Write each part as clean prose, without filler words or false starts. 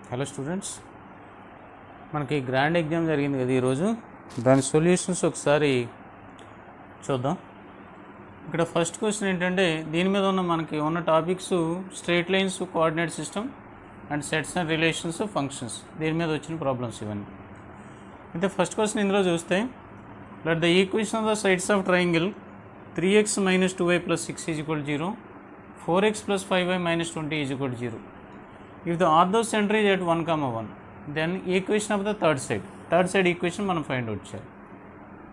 Hello students, మనకి grand exam జరిగింది కదా ఈరోజు. దాని సొల్యూషన్స్ ఒకసారి చూద్దాం. ఇక్కడ ఫస్ట్ క్వశ్చన్ ఏంటంటే, దీని మీద మనకి ఉన్న topics straight lines, coordinate system and sets and relations, functions. దీని మీద వచ్చిన ప్రాబ్లమ్స్ ఇవన్నీ. అయితే ఫస్ట్ క్వశ్చన్ ఇందులో చూస్తే, let the equation of the sides of triangle 3x - 2y + 6 = 0, 4x + 5y - 20 = 0. If the orthocenter is at 1, 1, then equation of the third side equation మనం find out చేయాలి.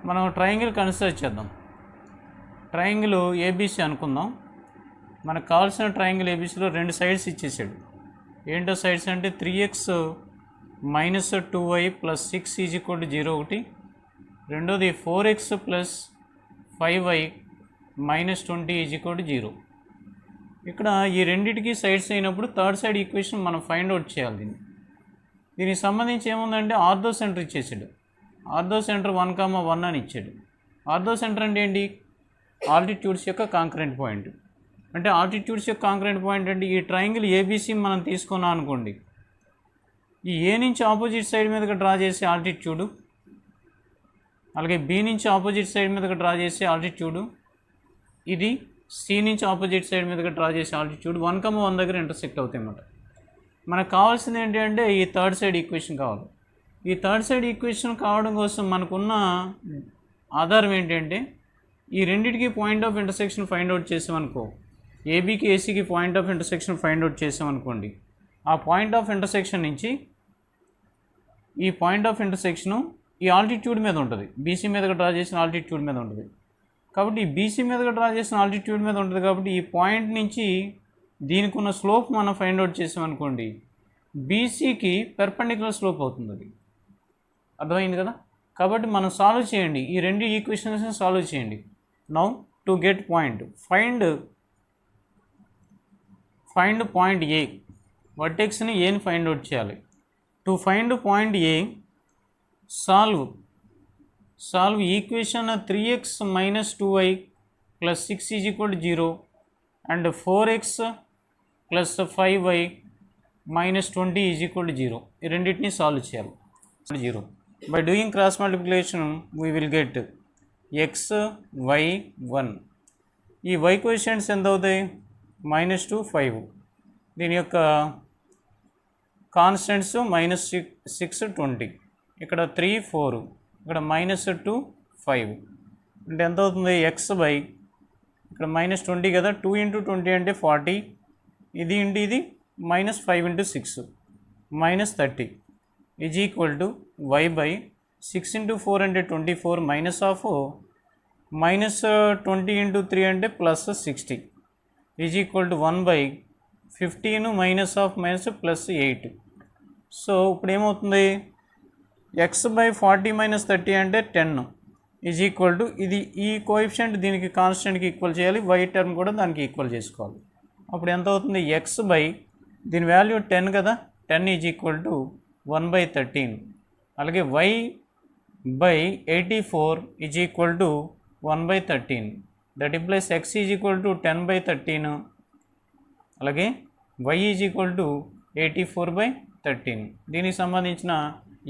మనం ట్రయాంగిల్ కన్సిడర్ చేద్దాం. Triangle ABC అనుకుందాం. మనకు కావాల్సిన triangle ఏబీసీలో రెండు sides ఇచ్చేసాడు. ఏంటో సైడ్స్ అంటే 3x - 2y + 6 = 0 ఒకటి, రెండోది 4x + 5y - 20 = 0. ఇక్కడ ఈ రెండింటికి సైడ్స్ అయినప్పుడు థర్డ్ సైడ్ ఈక్వేషన్ మనం ఫైండ్ అవుట్ చేయాలి. దీనికి సంబంధించి ఏముందంటే ఆర్థో సెంటర్ ఇచ్చేసాడు. ఆర్థో సెంటర్ 1, 1 అని ఇచ్చాడు. ఆర్థో సెంటర్ అంటే ఏంటి? ఆల్టిట్యూడ్స్ యొక్క కాంకరెంట్ పాయింట్. అంటే ఆల్టిట్యూడ్స్ యొక్క కాంకరెంట్ పాయింట్ అంటే ఈ ట్రయాంగిల్ ఏబీసీ మనం తీసుకున్నాం అనుకోండి, ఈ ఏ నుంచి ఆపోజిట్ సైడ్ మీదకి డ్రా చేసే ఆల్టిట్యూడు, అలాగే బి నుంచి ఆపోజిట్ సైడ్ మీదకి డ్రా చేసే ఆల్టిట్యూడు, ఇది సి నుంచి ఆపోజిట్ సైడ్ మీదకి డ్రా చేసే ఆల్టిట్యూడ్ 1, 1 దగ్గర ఇంటర్సెక్ట్ అవుతాయి అన్నమాట. మనకు కావాల్సింది ఏంటి అంటే ఈ థర్డ్ సైడ్ ఈక్వేషన్ కావాలి. ఈ థర్డ్ సైడ్ ఈక్వేషన్ కావడం కోసం మనకున్న ఆధారం ఏంటంటే, ఈ రెండింటికి point of intersection find out చేసామనుకో, ఏబీకి ఏసీకి point of intersection find out చేసామనుకోండి, ఆ పాయింట్ ఆఫ్ ఇంటర్సెక్షన్ నుంచి ఈ పాయింట్ ఆఫ్ ఇంటర్సెక్షను ఈ ఆల్టిట్యూడ్ మీద ఉంటుంది, బీసీ మీదకి డ్రా చేసిన ఆల్టిట్యూడ్ మీద ఉంటుంది. కాబట్టి ఈ బీసీ మీదగా డ్రా చేసిన ఆల్టిట్యూడ్ మీద ఉంటుంది. కాబట్టి ఈ పాయింట్ నుంచి దీనికి ఉన్న స్లోప్ మనం ఫైండ్ అవుట్ చేసామనుకోండి, బీసీకి పెర్పెండిక్యులర్ స్లోప్ అవుతుంది. అది అర్థమైంది కదా. కాబట్టి మనం సాల్వ్ చేయండి, ఈ రెండు ఈక్వేషన్స్ని సాల్వ్ చేయండి. Now to get point, find point A, వర్టెక్స్ని ఏని ఫైండ్ అవుట్ చేయాలి. To find point A, solve equation 3x - 2y + 6 = 0 and 4x + 5y - 20 = 0. ఈ రెండింటిని సాల్వ్ చేయాలి. 0 by doing cross multiplication we will get x, y, 1. ఈ y coefficients ఎంత అవుతాయి? -2, 5. దీని యొక్క కాన్స్టెంట్స్ -6, 20. ఇక్కడ 3, 4, ఇక్కడ -2, 5. అంటే ఎంత అవుతుంది? x బై ఇక్కడ -20 కదా, 2 × 20 అంటే 40, ఇది -5 × 6 -30 = y బై 6 × 4 అంటే 24 -20 × 3 అంటే +60 = 1 బై 15 -8. సో ఇప్పుడు ఏమవుతుంది? x బై 40 - 30 అంటే 10 ఇది ఈ కోఎఫిషియంట్ దీనికి కాన్స్టెంట్కి ఈక్వల్ చేయాలి, y టర్మ్ కూడా దానికి ఈక్వల్ చేసుకోవాలి. అప్పుడు ఎంత అవుతుంది? x బై దీని వాల్యూ 10 కదా, 10 = 1 బై 13. అలాగే y by 84 = 1 by 13. That implies x = 10 by 13, అలాగే y = 84 బై 13. దీనికి సంబంధించిన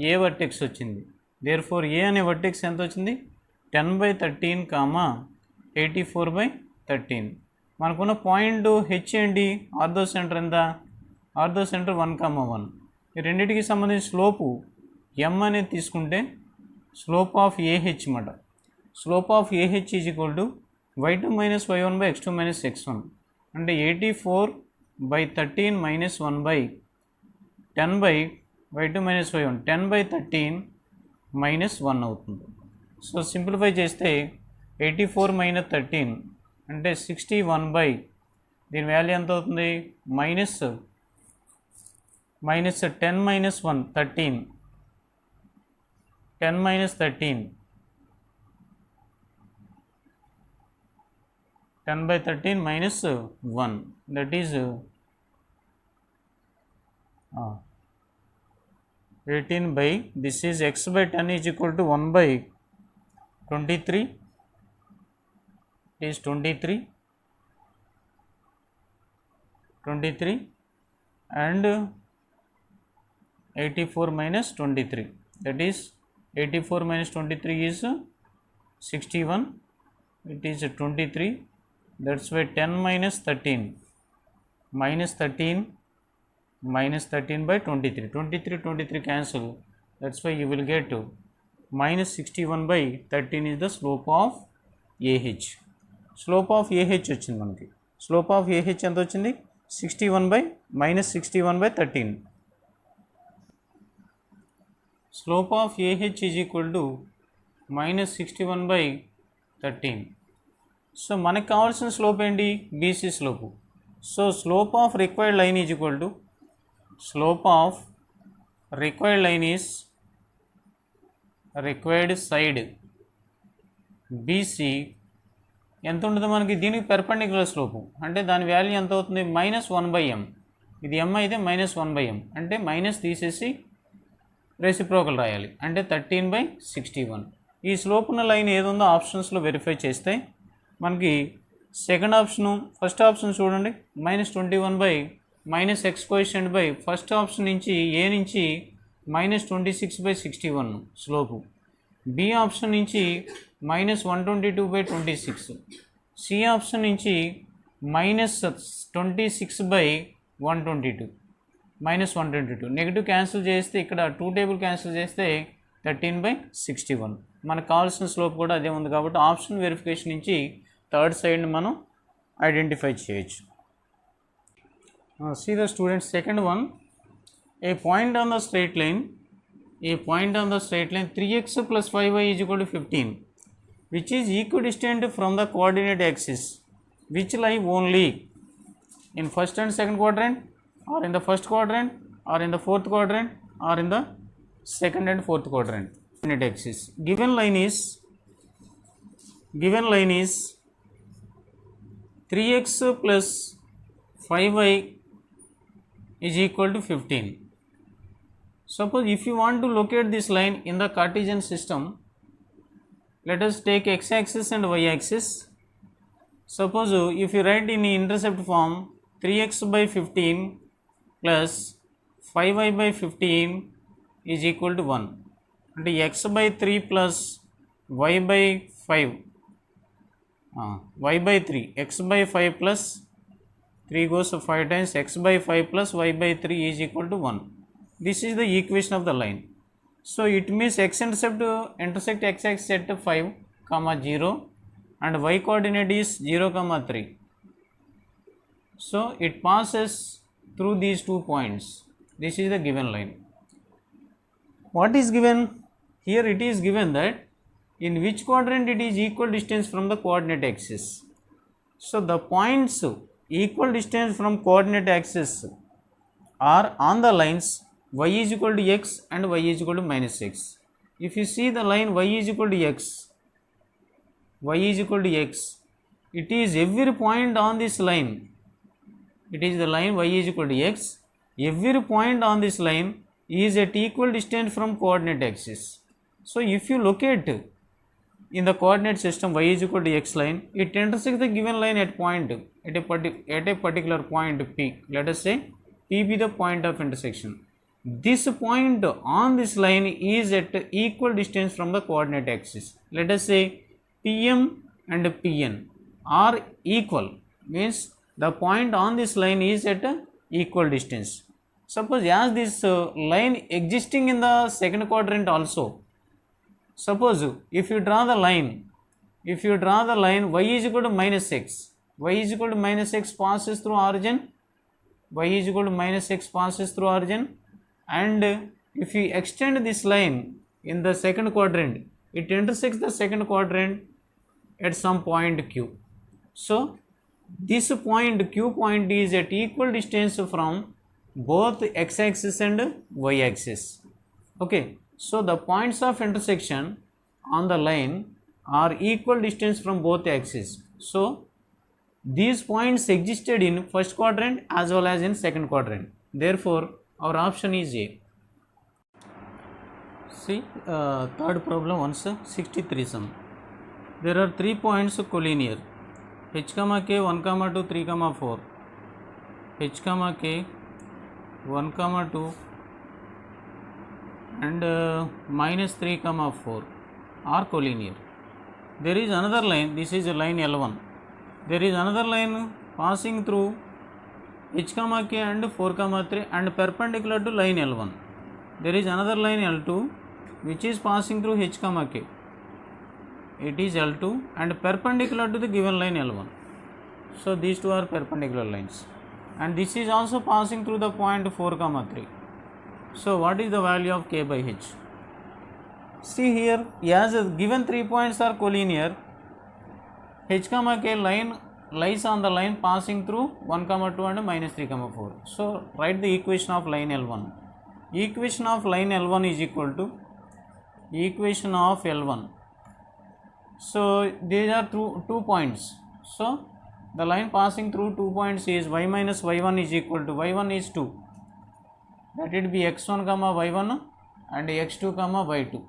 ఏ వర్టెక్స్ వచ్చింది. దేర్ఫోర్ ఏ అనే వర్టెక్స్ ఎంత వచ్చింది? 10 బై 13, 84 బై 13. మనకున్న పాయింట్ హెచ్ ఏంటి? ఆర్థో సెంటర్ ఎంత? Ortho centre 1, 1. ఈ రెండింటికి సంబంధించిన స్లోపు m అనేది తీసుకుంటే స్లోప్ ఆఫ్ ఏహెచ్ అన్నమాట. Slope of AH = y2 - y1 by x2 - x1. అంటే 84 by 13 -1 by 10 by y2 - y1, 10 by 13 -1 అవుతుంది. సో సింప్లిఫై చేస్తే 84 - 13 అంటే 61 బై దీని వాల్యూ ఎంత అవుతుంది? -10 - 1 13, 10 - 13, 10 by 13 -1, that is 18 by this is x by 10 is equal to 1 by 23, it is 23 and 84 minus 23, that is 84 minus 23 is 61, it is 23, that's why 10 minus 13 minus 13 by 23, 23 cancel, that's why you will get minus 61 by 13 is the slope of AH. Slope of AH వచ్చింది మనకి, slope of AH ఎంత వచ్చింది 61 by minus 61 by 13. Slope of AH is equal to minus 61 by 13. So మనకు కావాల్సిన slope ఏంటి, BC slope. So slope of required line is equal to slope of required line is required side BC ఎంత ఉంటుంది మనకి, దీనికి perpendicular slope అంటే దాని value ఎంత అవుతుంది -1/m. ఇది m అయితే -1/m అంటే మైనస్ తీసేసి రెసిప్రోకల్ రాయాలి అంటే 13/61. ఈ స్లోప్ ఉన్న లైన్ ఏదుందో ఆప్షన్స్లో వెరిఫై చేస్తే మనకి సెకండ్ ఆప్షను, ఫస్ట్ ఆప్షన్ చూడండి -21 by -x coefficient by first option నుంచి ఏ నుంచి -26/61 స్లోపు, బి ఆప్షన్ నుంచి -122/26, సి ఆప్షన్ నుంచి -26/122 -122. నెగిటివ్ క్యాన్సిల్ చేస్తే ఇక్కడ 2 టేబుల్ క్యాన్సిల్ చేస్తే 13/61. మనకు కావాల్సిన స్లోప్ కూడా అదే ఉంది కాబట్టి ఆప్షన్ వెరిఫికేషన్ నుంచి థర్డ్ సైడ్ని మనం ఐడెంటిఫై చేయొచ్చు. See the students, second one, a point on the straight line 3x plus 5y is equal to 15, which is equidistant from the coordinate axis, which lie only in first and second quadrant, or in the first quadrant, or in the fourth quadrant, or in the second and fourth quadrant coordinate axis. Given line is 3x plus 5y is equal to 15. Suppose if you want to locate this line in the Cartesian system, let us take x-axis and y-axis. Suppose if you write in intercept form 3x by 15 plus 5y by 15 is equal to 1. And x by 3 plus y by 5, y by 3, x by 5 plus 3 goes 5 times, x by 5 plus y by 3 is equal to 1. This is the equation of the line. So it means intersect x-axis at 5, 0 and y coordinate is 0, 3. So it passes through these 2 points. This is the given line. What is given? Here it is given that in which quadrant it is equal distance from the coordinate axis. So the points equal distance from coordinate axis are on the lines y is equal to x and y is equal to -x. If you see the line y is equal to x, it is every point on this line, it is the line y is equal to x, every point on this line is at equal distance from coordinate axis. So if you locate in the coordinate system y is equal to x line, it intersects the given line at point at a particular point P. Let us say P be the point of intersection. This point on this line is at equal distance from the coordinate axis. Let us say PM and PN are equal, means the point on this line is at equal distance. Suppose as this line existing in the second quadrant also, suppose if you draw the line y is equal to -x, y is equal to -x passes through origin, and if you extend this line in the second quadrant, it intersects the second quadrant at some point Q. So this point Q point is at equal distance from both x-axis and y-axis. Okay, so the points of intersection on the line are equal distance from both axes. So these points existed in first quadrant as well as in second quadrant. Therefore our option is A. See third problem, 163 sum. There are 3 points collinear, h, k, 1, 2, 3, 4, h, k, 1, 2, and minus 3 comma 4 are collinear. There is another line, this is a line L1. There is another line passing through h comma k and 4 comma 3 and perpendicular to line L1. There is another line L2 which is passing through h comma k. It is L2 and perpendicular to the given line L1. So these two are perpendicular lines, and this is also passing through the point 4 comma 3. So what is the value of k by h? See here, as given 3 points are collinear, h comma k line lies on the line passing through 1 comma 2 and minus 3 comma 4. So write the equation of line L1. Equation of line L1 is equal to equation of L1. So these are two points. So the line passing through 2 points is y minus y1 is equal to y1 is 2. That it be x1 comma y1 and x2 comma y2.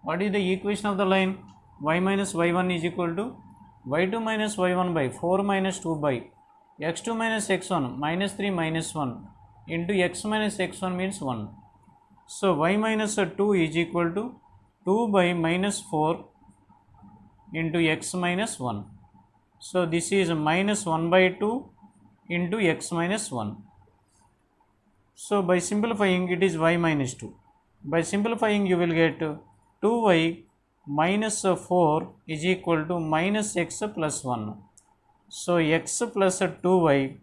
What is the equation of the line? Y minus y1 is equal to y2 minus y1 by 4 minus 2 by x2 minus x1 minus 3 minus 1 into x minus x1 means 1. So y minus 2 is equal to 2 by minus 4 into x minus 1. So this is minus 1 by 2 into x minus 1. So by simplifying, it is y minus 2. By simplifying, you will get 2y minus 4 is equal to minus x plus 1. So x plus 2y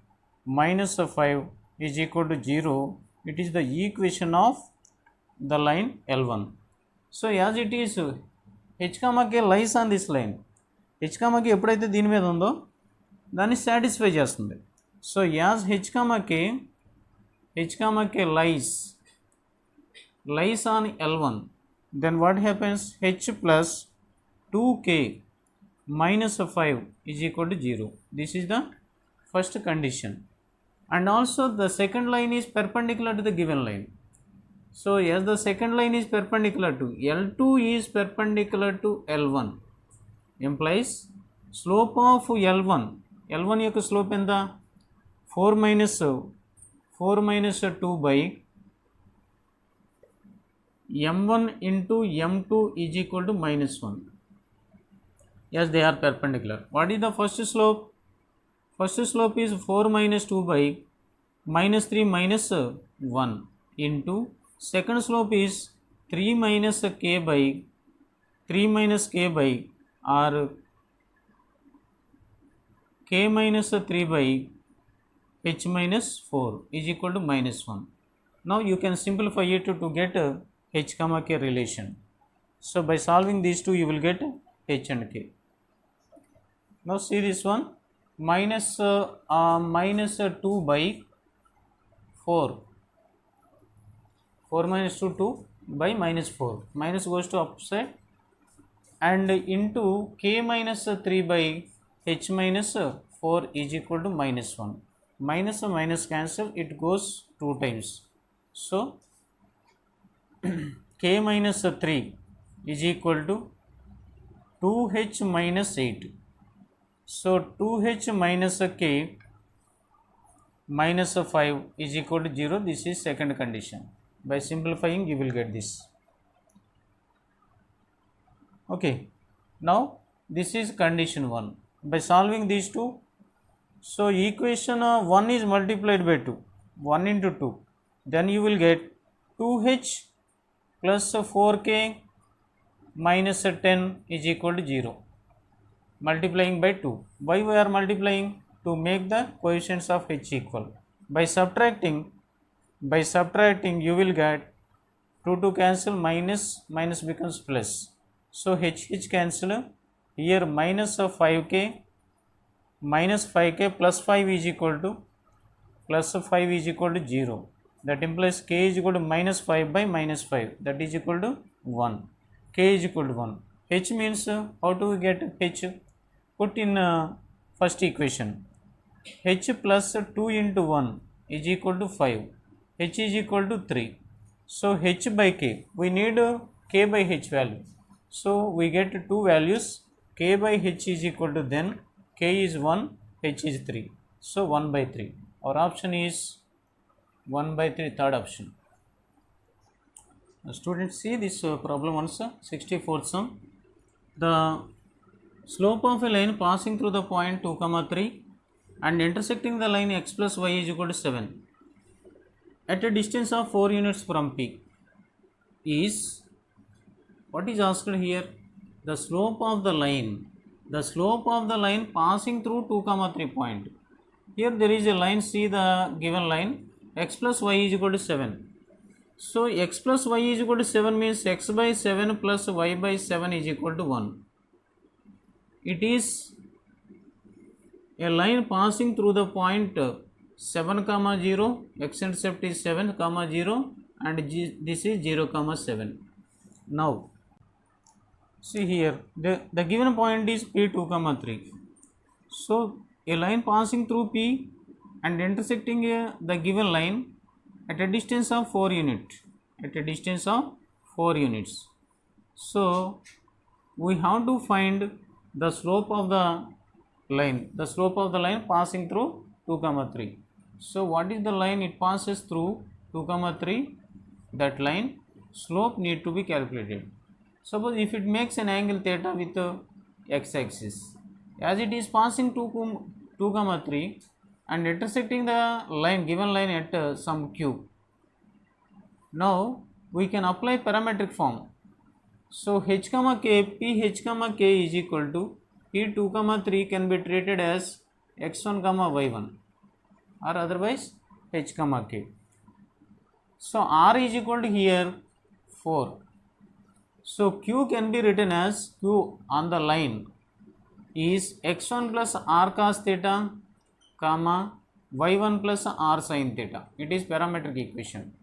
minus 5 is equal to 0. It is the equation of the line L1. So as it is, h comma k lies on this line. h comma k ఎప్పుడైతే దీని మీద ఉందో దాన్ని satisfy చేస్తుంది. So as h comma k lies on L1, then what happens? H plus 2k minus 5 is equal to 0. This is the first condition, and also the second line is perpendicular to the given line. So as the second line is perpendicular to L2 is perpendicular to L1, implies slope of L1 యొక్క slope ఎంత? 4 minus 2 by m1 into m2 is equal to minus 1. Yes, they are perpendicular. What is the first slope? First slope is 4 minus 2 by minus 3 minus 1 into second slope is 3 minus k by or k minus 3 by h minus 4 is equal to minus 1. Now you can simplify it to get h comma k relation. So by solving these two, you will get h and k. Now see this one, minus 2 by 4 minus 2 by minus 4, minus goes to upside, and into k minus 3 by h minus 4 is equal to minus 1. Minus cancel, it goes 2 times. So k minus 3 is equal to 2h minus 8. So 2h minus k minus 5 is equal to 0. This is second condition. By simplifying, you will get this. Okay, now this is condition 1. By solving these two, so equation 1 is multiplied by 2, 1 into 2, then you will get 2h plus 4k minus 10 is equal to 0. Multiplying by 2. Why we are multiplying? To make the coefficients of h equal. By subtracting, you will get 2 cancel, minus becomes plus. So h cancel. Here minus 5k minus 5k plus 5 is equal to 0. That implies k is equal to minus 5 by minus 5. That is equal to 1. K is equal to 1. H means, how do we get h? Put in first equation. H plus 2 into 1 is equal to 5. H is equal to 3. So h by k, we need k by h value. So we get two values. K by h is equal to, then k is 1, h is 3. So 1 by 3. Our option is 1 by 3, third option. Students, see this problem once. 64th sum. The slope of a line passing through the point 2 comma 3 and intersecting the line x plus y is equal to 7 at a distance of 4 units from P is, what is asked here? The slope of the line. The slope of the line passing through 2 comma 3 point. Here there is a line, see the given line, x plus y is equal to 7. So x plus y is equal to 7 means x by 7 plus y by 7 is equal to 1. It is a line passing through the point 7 comma 0, x intercept is 7 comma 0 and this is 0 comma 7. Now see here, the given point is P2 comma 3. So a line passing through P and intersecting the given line at a distance of 4 units. At a distance of 4 units. So we have to find the slope of the line. The slope of the line passing through 2 comma 3. So what is the line it passes through 2 comma 3? That line slope need to be calculated. Suppose if it makes an angle theta with x-axis, as it is passing 2 comma 3 and intersecting the line, given line at some q. Now we can apply parametric form. So h comma k, p h comma k is equal to p2 comma 3 can be treated as x1 comma y1 or otherwise h comma k. So r is equal to here 4. So q can be written as q on the line is x1 plus r cos theta comma y1 plus r sin theta. It is parametric equation.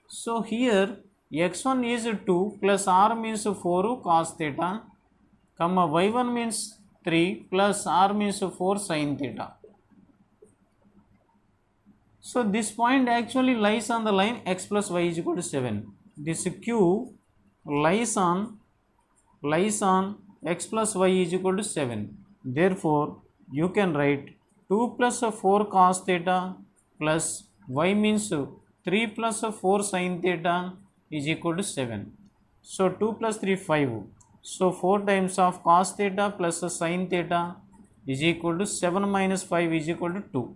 So here x1 is 2 plus r means 4 cos theta comma y1 means 3 plus r means 4 sin theta. So this point actually lies on the line x plus y is equal to 7. This q lies on x plus y is equal to 7. Therefore you can write 2 plus 4 cos theta plus y means 3 plus 4 sin theta is equal to 7. So 2 plus 3 5. So 4 times of cos theta plus sin theta is equal to 7 minus 5 is equal to 2.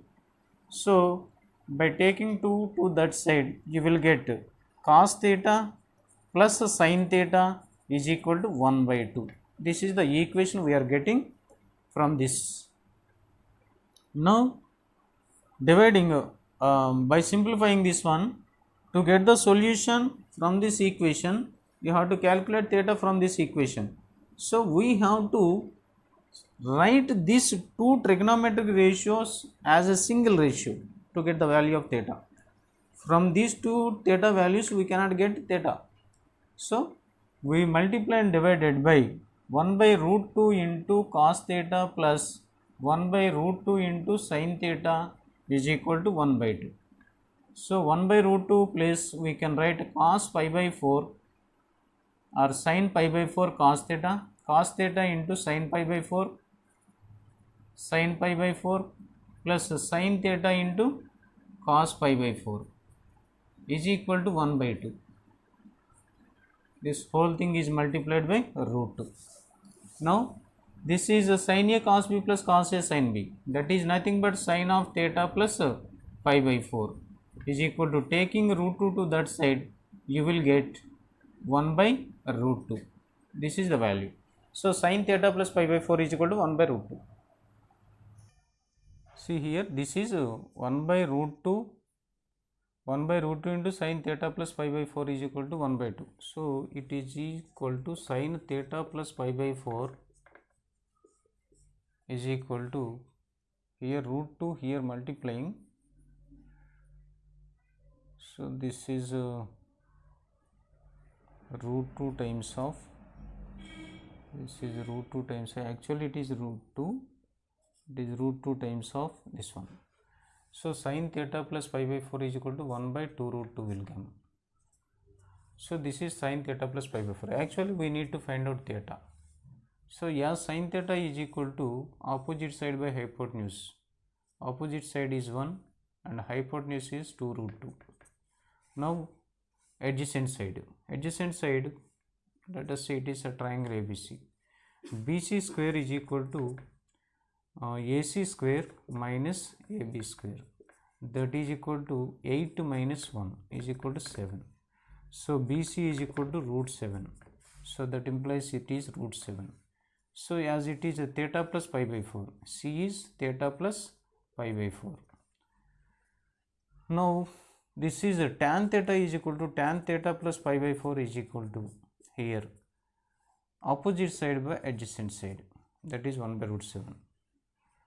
So by taking 2 to that side, you will get cos theta plus sin theta is equal to 1 by 2. This is the equation we are getting from this. Now dividing by simplifying this one, to get the solution from this equation, you have to calculate theta from this equation. So we have to write these two trigonometric ratios as a single ratio to get the value of theta. From these two theta values we cannot get theta. So we multiply and divided by 1 by root 2 into cos theta plus 1 by root 2 into sin theta is equal to 1 by 2. So 1 by root 2 place we can write cos pi by 4 or sin pi by 4 cos theta into sin pi by 4 sin pi by 4 plus sin theta into cos pi by 4 is equal to 1 by 2. This whole thing is multiplied by root 2. Now this is a sin a cos b plus cos a sin b, that is nothing but sin of theta plus pi by 4 is equal to, taking root 2 to that side, you will get 1 by root 2. This is the value. So sin theta plus pi by 4 is equal to 1 by root 2. See here, this is 1 by root 2. 1 by root 2 into sin theta plus pi by 4 is equal to 1 by 2. So it is equal to sin theta plus pi by 4 is equal to, here root 2, here multiplying. So this is root 2 times of, this is root 2 times, actually it is root 2, it is root 2 times of this one. So sin theta plus pi by 4 is equal to 1 by 2 root 2 will come. So this is sin theta plus pi by 4. Actually we need to find out theta. So yeah, sin theta is equal to opposite side by hypotenuse. Opposite side is 1 and hypotenuse is 2 root 2. Now adjacent side. Adjacent side, let us say it is a triangle ABC. BC square is equal to AC square minus AB square, that is equal to 8 minus 1 is equal to 7. So BC is equal to root 7. So that implies it is root 7. So as it is a theta plus pi by 4, C is theta plus pi by 4. Now this is a tan theta is equal to tan theta plus pi by 4 is equal to here opposite side by adjacent side, that is 1 by root 7.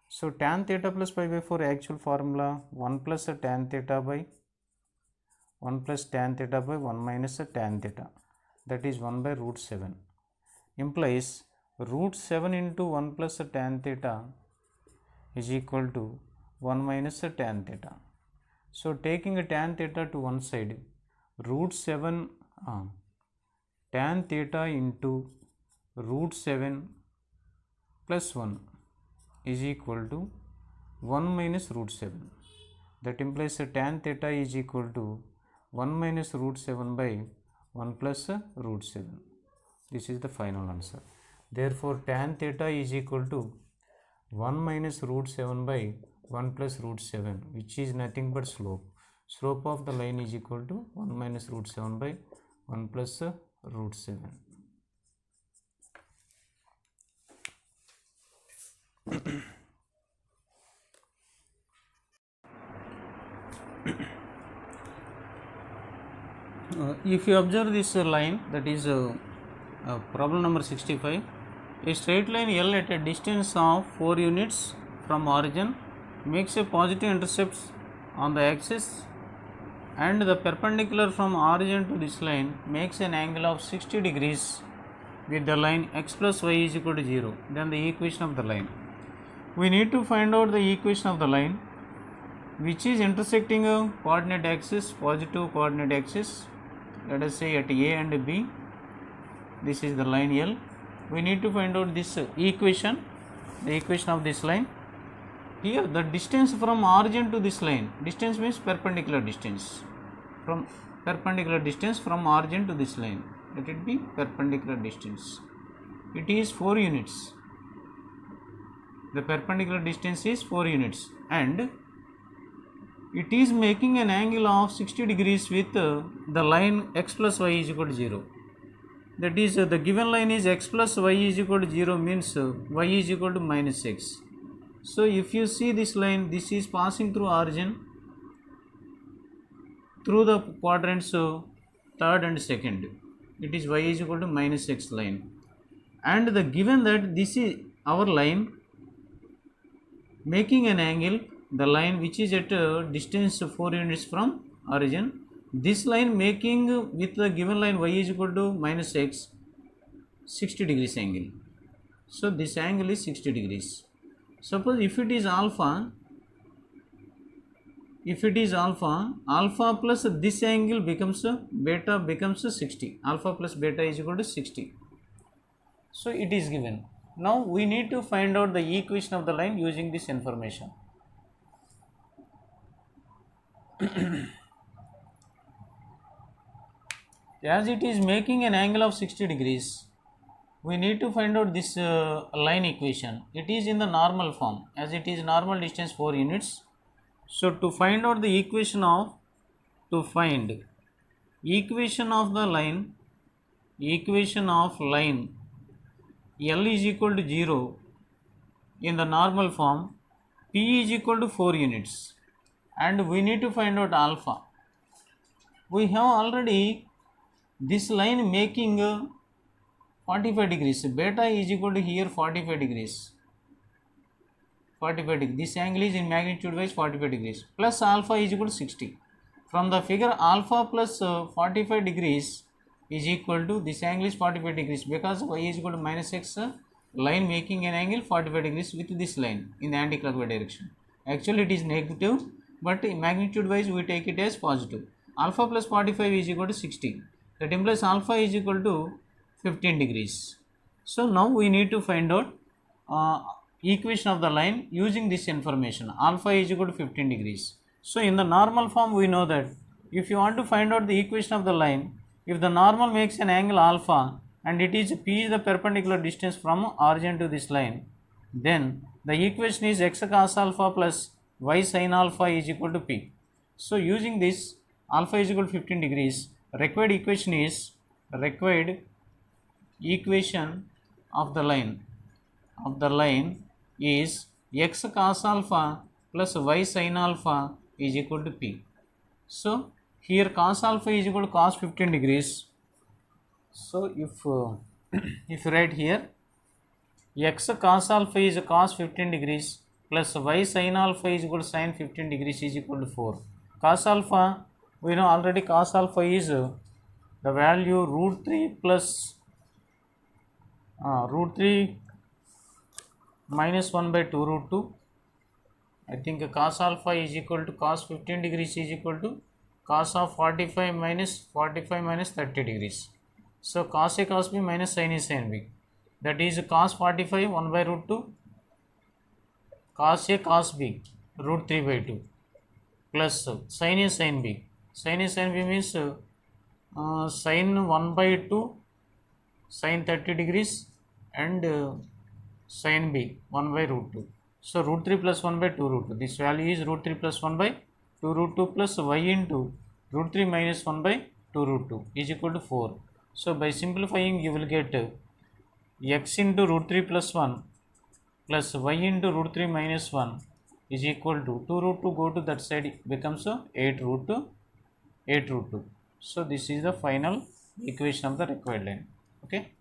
So tan theta plus pi by 4 actual formula 1 plus a tan theta by 1 plus tan theta by 1 minus a tan theta, that is 1 by root 7, implies root 7 into 1 plus a tan theta is equal to 1 minus a tan theta. So taking a tan theta to one side, root 7 tan theta into root 7 plus 1 is equal to 1 minus root 7. That implies a tan theta is equal to 1 minus root 7 by 1 plus root 7. This is the final answer. Therefore, tan theta is equal to 1 minus root 7 by 1 plus root 7, which is nothing but slope. Slope of the line is equal to 1 minus root 7 by 1 plus root 7. If you observe this line, that is problem number 65, a straight line L at a distance of 4 units from origin makes a positive intercept on the axis, and the perpendicular from origin to this line makes an angle of 60 degrees with the line x plus y is equal to 0. Then the equation of the line. We need to find out the equation of the line which is intersecting a coordinate axis, positive coordinate axis, let us say at A and B. This is the line L. We need to find out this equation, the equation of this line. Here the distance from origin to this line, distance means perpendicular distance, from perpendicular distance from origin to this line, let it be perpendicular distance. It is 4 units. The perpendicular distance is 4 units and it is making an angle of 60 degrees with the line x plus y is equal to 0. That is the given line is x plus y is equal to 0 means y is equal to minus x. So if you see this line, this is passing through origin through the quadrants 3rd and 2nd. It is y is equal to minus x line, and the given that this is our line making an angle, the line which is at a distance 4 units from origin, this line making with the given line y is equal to minus x 60 degrees angle. So this angle is 60 degrees. Suppose if it is alpha, alpha plus this angle becomes beta becomes 60. Alpha plus beta is equal to 60. So it is given. Now we need to find out the equation of the line using this information. As it is making an angle of 60 degrees, we need to find out this line equation. It is in the normal form, as it is normal distance 4 units. So to find out the equation of the line, L is equal to 0 in the normal form, P is equal to 4 units, and we need to find out alpha. We have already this line making 45 degrees, beta is equal to here 45 degrees. This angle is in magnitude wise 45 degrees, plus alpha is equal to 60. From the figure, alpha plus 45 degrees is equal to, this angle is 45 degrees because y is equal to minus x, line making an angle 45 degrees with this line in the anti-clockwise direction. Actually it is negative, but magnitude wise we take it as positive. Alpha plus 45 is equal to 60. That implies alpha is equal to 15 degrees. So now we need to find out equation of the line using this information. Alpha is equal to 15 degrees. So in the normal form we know that if you want to find out the equation of the line, if the normal makes an angle alpha and it is p is the perpendicular distance from origin to this line, then the equation is x cos alpha plus y sin alpha is equal to p. So using this, alpha is equal to 15 degrees, required equation of the line is x cos alpha plus y sin alpha is equal to p. So here cos alpha is equal to cos 15 degrees. So if you write here x cos alpha is cos 15 degrees plus y sin alpha is equal to sin 15 degrees is equal to 4. Cos alpha, we know already cos alpha is the value root 3 plus root 3 minus 1 by 2 root 2. I think cos alpha is equal to cos 15 degrees is equal to cos of 45 minus 30 degrees. So cos A cos B minus sin A sin B, that is cos 45 1 by root 2 cos A cos B root 3 by 2 plus sin A sin B. Sin A sin B means sin 1 by 2 sin 30 degrees and sin B 1 by root 2. So root 3 plus 1 by 2 root 2. This value is root 3 plus 1 by 2 root 2 plus y into root 3 minus 1 by 2 root 2 is equal to 4. So by simplifying, you will get x into root 3 plus 1 plus y into root 3 minus 1 is equal to 2 root 2 go to that side becomes 8 root 2. So this is the final equation of the required line. Okay.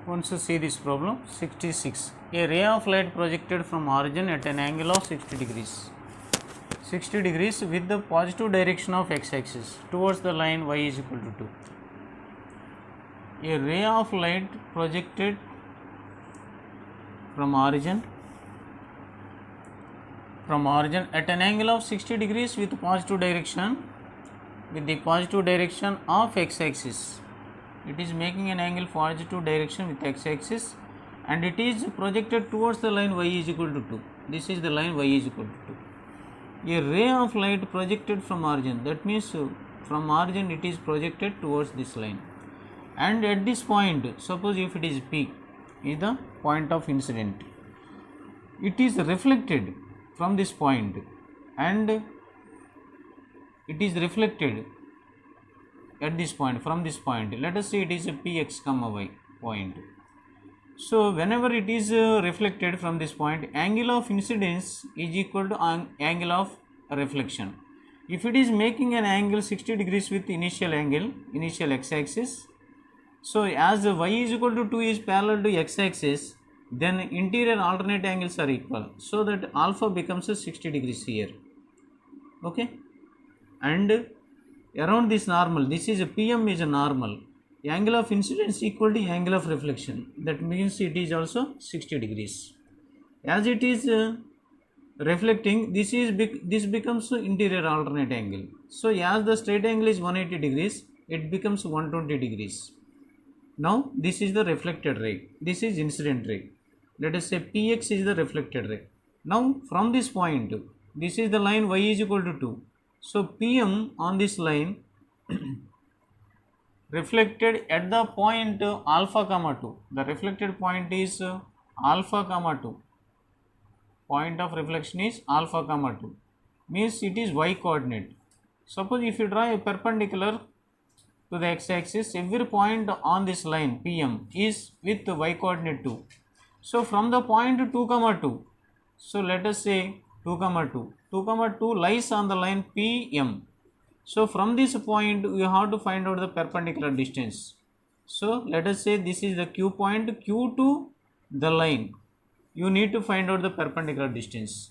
Once you see this problem, 66. A ray of light projected from origin at an angle of 60 degrees with the positive direction of x-axis towards the line y is equal to 2. A ray of light projected from origin at an angle of 60 degrees with the positive direction of x-axis. It is making an angle positive direction with x-axis and it is projected towards the line y is equal to 2. This is the line y is equal to 2. A ray of light projected from origin, that means from origin it is projected towards this line, and at this point, suppose if it is P is the point of incident, it is reflected from this point and it is reflected at this point, from this point. Let us say it is a px comma y point. So whenever it is reflected from this point, angle of incidence is equal to angle of reflection. If it is making an angle 60 degrees with initial x-axis, so as y is equal to 2 is parallel to x-axis, then interior alternate angles are equal, so that alpha becomes a 60 degrees here. Okay, and around this normal, this is a PM is a normal, angle of incidence equal to angle of reflection, that means it is also 60 degrees. As it is reflecting, this becomes interior alternate angle. So as the straight angle is 180 degrees, it becomes 120 degrees. Now this is the reflected ray, this is incident ray. Let us say Px is the reflected ray. Now from this point, this is the line y is equal to 2. So PM on this line reflected at the point alpha comma 2. The reflected point is alpha comma 2. Point of reflection is alpha comma 2. Means it is y coordinate. Suppose if you draw a perpendicular to the x-axis, every point on this line PM is with the y coordinate 2. So from the point 2 comma 2, so let us say 2 comma 2 lies on the line PM. So from this point you have to find out the perpendicular distance. So let us say this is the Q point, Q to the line. You need to find out the perpendicular distance.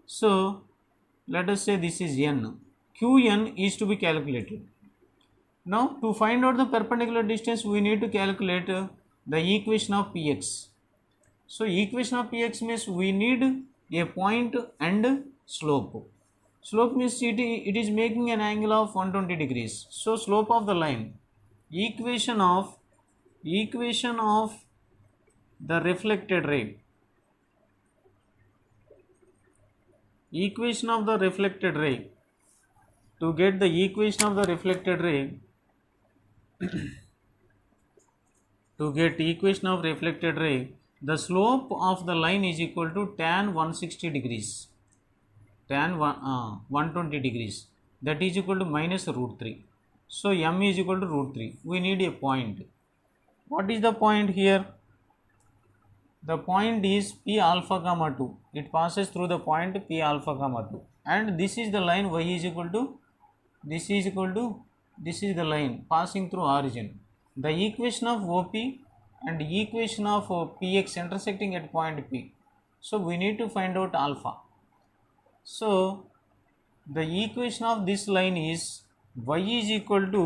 So let us say this is N. Qn is to be calculated. Now to find out the perpendicular distance, we need to calculate the equation of Px. So equation of Px means we need a point and slope. Slope means it is making an angle of 120 degrees. So slope of the line, equation of the reflected ray. equation of the reflected ray, to get the equation of the reflected ray, to get equation of reflected ray, the slope of the line is equal to tan 160 degrees, tan 120 degrees, that is equal to minus root 3. So m is equal to root 3. We need a point. What is the point here? The point is p alpha comma 2. It passes through the point p alpha comma 2, and this is the line y is equal to, this is equal to, this is the line passing through origin. The equation of OP and equation of PX intersecting at point P. So we need to find out alpha. So the equation of this line is y is equal to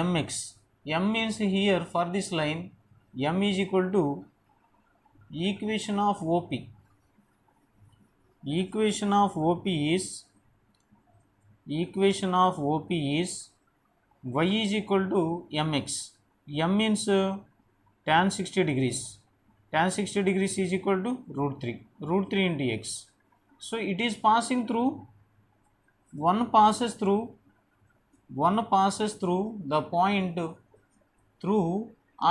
mx. M means here for this line, m is equal to equation of OP. Equation of OP is y is equal to mx. M means tan 60 degrees. Tan 60 degrees is equal to root 3. Root 3 into x. So it is passing through, one passes through the point through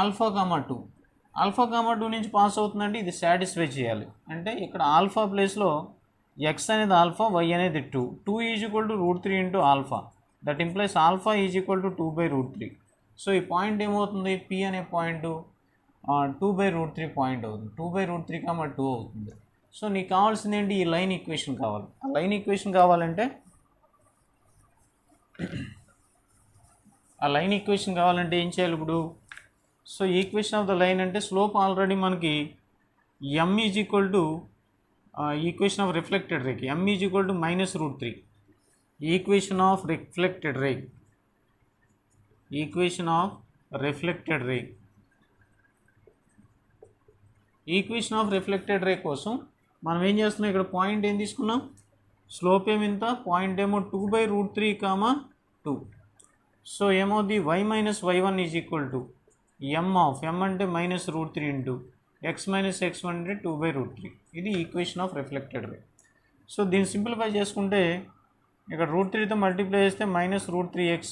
alpha comma 2. Alpha comma 2 నుంచి pass అవుతుందంటే ఇది satisfy చేయాలి. అంటే ఇక్కడ alpha ప్లేస్లో X అనేది alpha, why అనేది 2. 2 is equal to root 3 into alpha. That implies alpha is equal to 2/√3. So ఈ పాయింట్ ఏమవుతుంది, పి అనే పాయింట్ 2/√3 పాయింట్ అవుతుంది. 2/√3 కామా 2 అవుతుంది. సో నీకు కావాల్సింది ఏంటి, ఈ లైన్ ఈక్వేషన్ కావాలి. ఆ లైన్ ఈక్వేషన్ కావాలంటే ఏం చేయాలి ఇప్పుడు? So equation of the line అంటే స్లోప్ ఆల్రెడీ మనకి m is equal to equation of reflected Reiki m is equal to -√3. Equation of reflected ray, equation of reflected రే కోసం మనం ఏం చేస్తున్నాం, ఇక్కడ పాయింట్ ఏం తీసుకున్నాం, స్లోప్ ఏమింత, పాయింట్ ఏమో 2/√3 కామా 2. సో ఏమవుద్ది, y minus y1 is equal to m అంటే -√3 ఇంటూ x మైనస్ x1 అంటే 2/√3. ఇది equation of reflected ray. So దీన్ని సింప్లిఫై చేసుకుంటే ఇక్కడ √3తో మల్టిప్లై చేస్తే -√3x,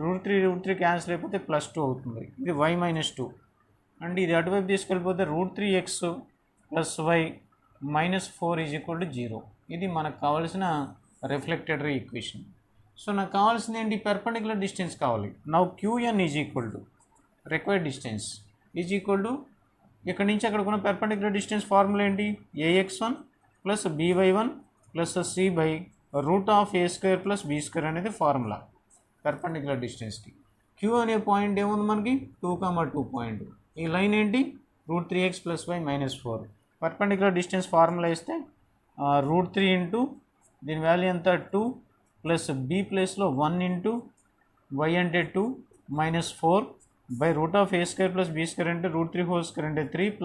√3 క్యాన్సిల్ అయిపోతే +2 అవుతుంది. ఇది y మైనస్ 2. అండ్ ఇది అటువైపు తీసుకెళ్ళిపోతే √3x + y -4 is equal to 0. ఇది మనకు కావాల్సిన రిఫ్లెక్టెడ్ రే ఈక్వేషన్. సో నాకు కావాల్సింది ఏంటి, పెర్పెండిక్యులర్ డిస్టెన్స్ కావాలి. Now qn is equal to required distance is equal to, ఇక్కడ నుంచి అక్కడికున్న పెర్పెండిక్యులర్ డిస్టెన్స్ ఫార్ములా ఏంటి, ax1 + by1 + c/√a² + b² అనేది ఫార్ములా పెర్పెండిక్యులర్ డిస్టెన్స్కి. q అనే పాయింట్ ఏముంది మనకి, 2,2 పాయింట్. ఈ లైన్ ఏంటి, √3x + y -4. Perpendicular distance formula ఇస్తే √3 ఇంటూ దీని వాల్యూ ఎంత 2 ప్లస్ b ప్లేస్లో 1 ఇంటూ y అంటే 2 -4 /√a² + b² అంటే √3² అంటే 3 +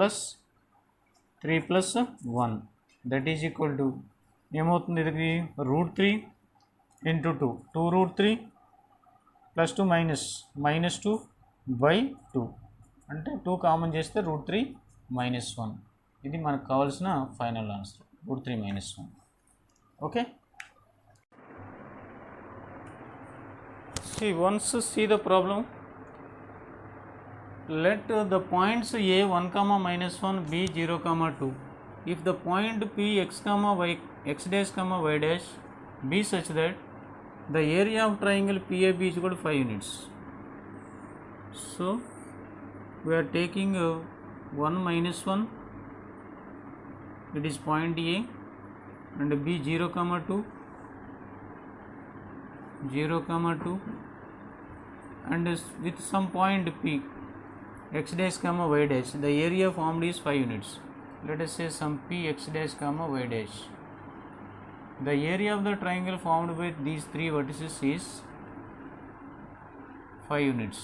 1. దట్ ఈజ్ ఈక్వల్ టు ఏమవుతుంది, ఇది √3 ఇంటూ 2, 2√3 + 2 -2/2 అంటే 2 కామన్ చేస్తే √3 - 1. ఇది మనకు కావాల్సిన final answer, √3 - 1. Okay. See the problem. Let the points a 1, -1, b 0, 2. If the point p x, y x dash, y dash be such that the area of triangle PAB is equal to 5 units. So we are taking 1, -1, it is point A, and b 0, 2, 0, 2, and with some point p x dash, y dash, the area formed is 5 units. Let us say some p x dash, y dash. The area of the triangle formed with these 3 vertices is 5 units.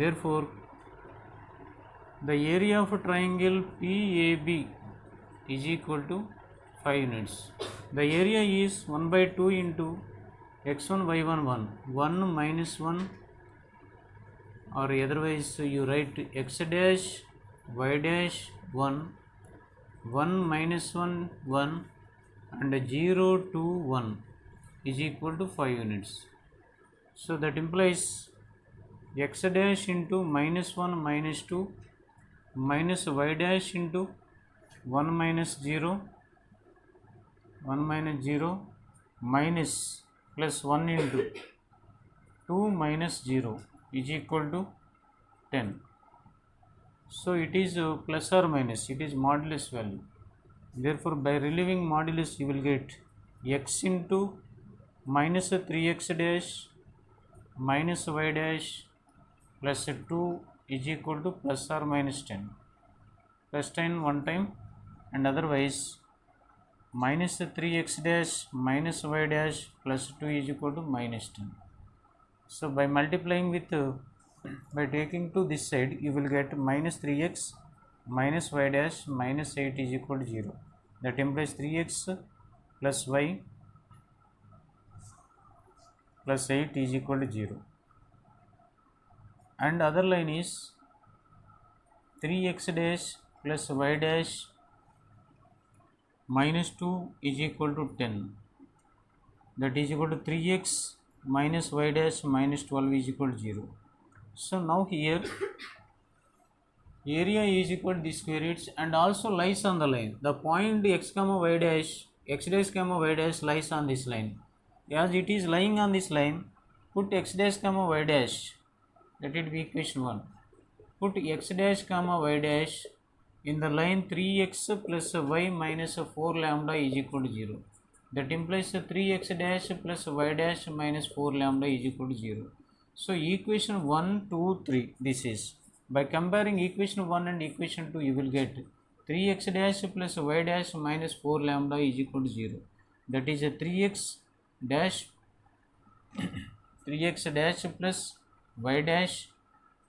Therefore the area of a triangle PAB is equal to 5 units. The area is 1/2 into x1 y1 1 -1, or otherwise you write x dash y dash 1 -1 1 and 0 to 1 is equal to 5 units. So that implies x dash into minus 1 minus 2 minus y dash into 1 minus 0 minus plus 1 into 2 minus 0 is equal to 10. So it is plus or minus, it is modulus value. Therefore by relieving modulus you will get x into minus 3x dash minus y dash plus 2 is equal to plus or minus 10. Plus 10 one time, and otherwise minus 3x dash minus y dash plus 2 is equal to minus 10. So by multiplying with by taking to this side you will get minus 3x minus y dash minus 8 is equal to 0. That implies 3x plus y plus 8 is equal to 0. And other line is 3x dash plus y dash minus 2 is equal to 10. That is equal to 3x minus y dash minus 12 is equal to 0. So now here area is equal to the square roots and also lies on the line. The point x comma y dash, x dash comma y dash lies on this line. As it is lying on this line, put x dash comma y dash, let it be equation 1. Put x dash comma y dash in the line 3x plus y minus 4 lambda is equal to 0. That implies 3x dash plus y dash minus 4 lambda is equal to 0. So equation 1, 2, 3, this is. By comparing equation 1 and equation 2, you will get 3x dash plus y dash minus 4 lambda is equal to 0. That is a 3x dash plus y dash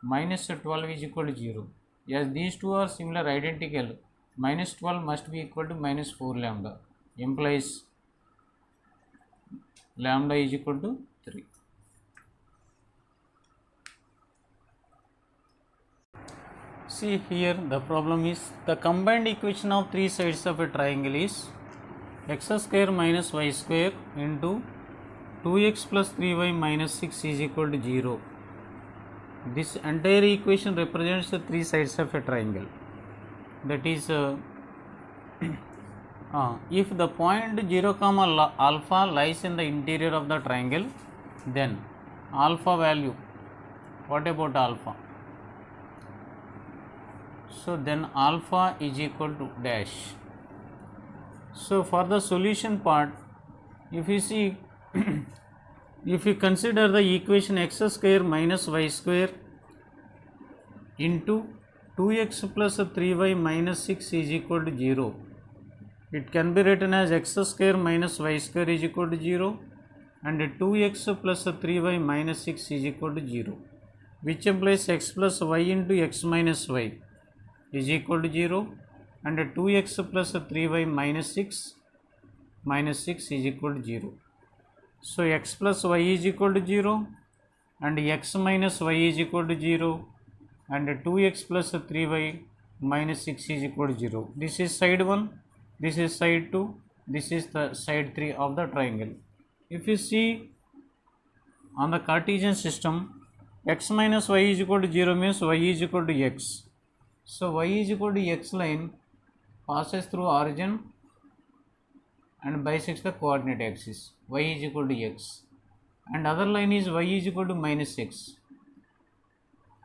minus 12 is equal to 0. Yes, these two are similar, identical. Minus 12 must be equal to minus 4 lambda. Implies lambda is equal to 3. See here the problem is the combined equation of three sides of a triangle is x square minus y square into 2x plus 3y minus 6 is equal to 0. This entire equation represents the three sides of a triangle. That is if the point 0 comma alpha lies in the interior of the triangle, then alpha value, what about alpha? So then alpha is equal to dash. So for the solution part, if you see if you consider the equation x square minus y square into 2x plus 3y minus 6 is equal to 0, it can be written as x square minus y square is equal to 0 and 2x plus 3y minus 6 is equal to 0, which implies x plus y into x minus y is equal to 0 and 2x plus 3y minus 6 is equal to 0. So x plus y is equal to 0 and x minus y is equal to 0 and 2x plus 3y minus 6 is equal to 0. This is side 1, this is side 2, this is the side 3 of the triangle. If you see on the Cartesian system, x minus y is equal to 0 means y is equal to x. So y is equal to x line passes through origin and bisects the coordinate axis. Y is equal to x, and other line is y is equal to minus x,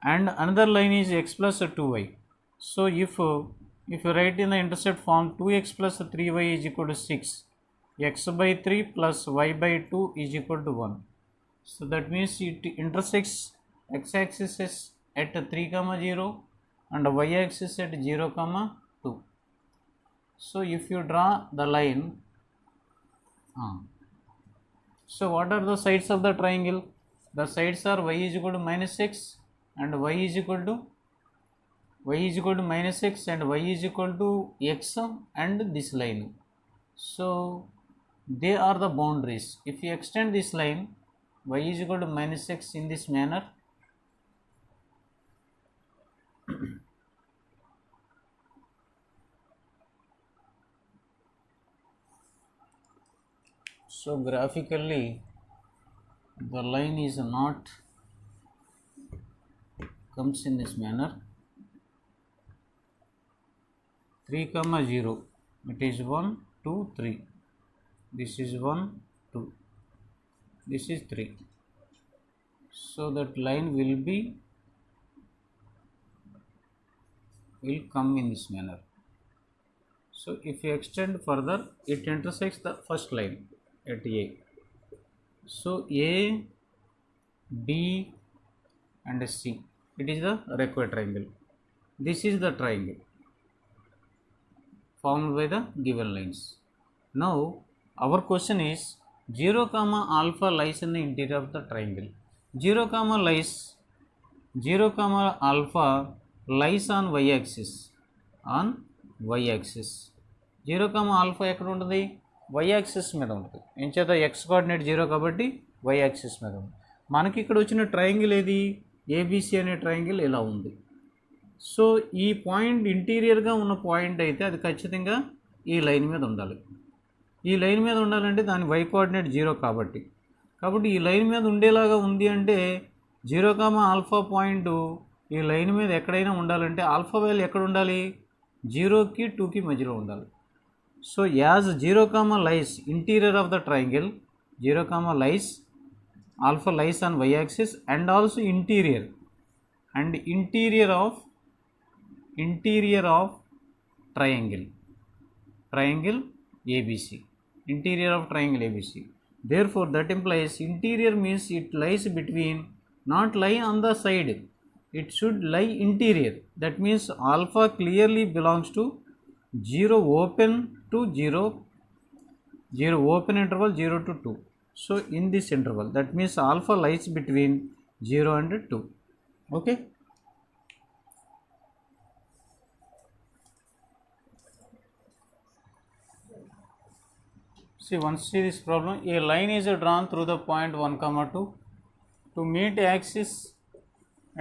and another line is x plus 2y. So if you write in the intercept form, 2x plus 3y is equal to 6, x by 3 plus y by 2 is equal to 1. So that means it intersects x axis at 3, 0 and y axis at 0, 2. So if you draw the line, so what are the sides of the triangle? The sides are y is equal to minus x and y is equal to minus x and y is equal to x and this line. So they are the boundaries. If you extend this line, y is equal to minus x in this manner, So graphically the line is not comes in this manner. 3, 0, it is 1, 2, 3, this is 1, 2, this is 3. So that line will come in this manner. So if you extend further, it intersects the first line at A. So A, B and C, it is the required triangle. This is the triangle formed by the given lines. Now our question is 0, alpha lies in the interior of the triangle. 0, alpha lies on y axis. On y axis 0, alpha ఎక్కడ ఉంటుంది? y axis మీద ఉంటుంది. ఎంచేత x coordinate 0 కాబట్టి y axis మీద ఉంది. మనకి ఇక్కడ వచ్చిన ట్రయాంగిల్ ఏది? ABC అనే ట్రయాంగిల్ ఇలా ఉంది. సో ఈ పాయింట్ ఇంటీరియర్గా ఉన్న పాయింట్ అయితే అది ఖచ్చితంగా ఈ లైన్ మీద ఉండాలి. ఈ లైన్ మీద ఉండాలంటే దాని y కోఆర్డినేట్ 0 కాబట్టి ఈ లైన్ మీద ఉండేలాగా ఉంది అంటే 0, ఆల్ఫా పాయింట్ ఈ లైన్ మీద ఎక్కడైనా ఉండాలంటే ఆల్ఫా వాల్యూ ఎక్కడ ఉండాలి? 0కి 2కి మధ్యలో ఉండాలి. So as 0, lies interior of the triangle, 0, lies alpha lies on y axis and also interior of triangle ABC, interior of triangle ABC. Therefore that implies interior means it lies between, not lie on the side, it should lie interior. That means alpha clearly belongs to 0 open to 0 open interval 0 to 2. So in this interval, that means alpha lies between 0 and 2. Okay. See, once see this problem, a line is drawn through the point 1, 2 to meet axis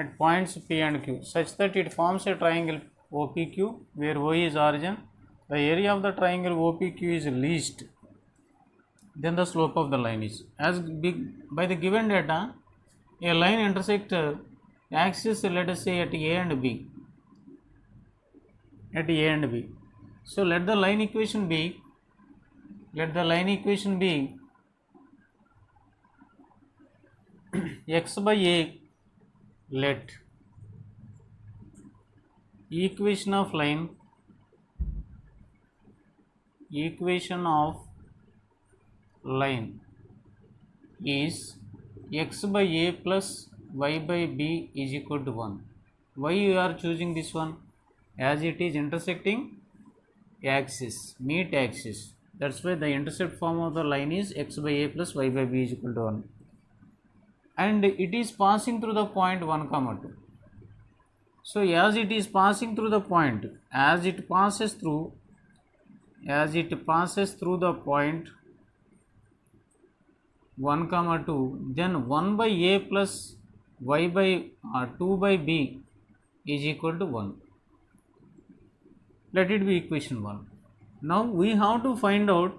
at points P and Q such that it forms a triangle OPQ where O is origin. The area of the triangle OPQ is least. Then the slope of the line is as big. By the given data, a line intersect axis, let us say at A and B. So let the line equation be x by A. Let equation of line is x by A plus y by B is equal to 1. Why you are choosing this one? As it is intersecting axis, meet axis. That's why the intercept form of the line is x by A plus y by B is equal to 1. And it is passing through the point 1, 2. So as it is passing through the point, as it passes through the point 1, 2, then 1 by A plus y by 2 by B is equal to 1. Let it be equation 1. Now we have to find out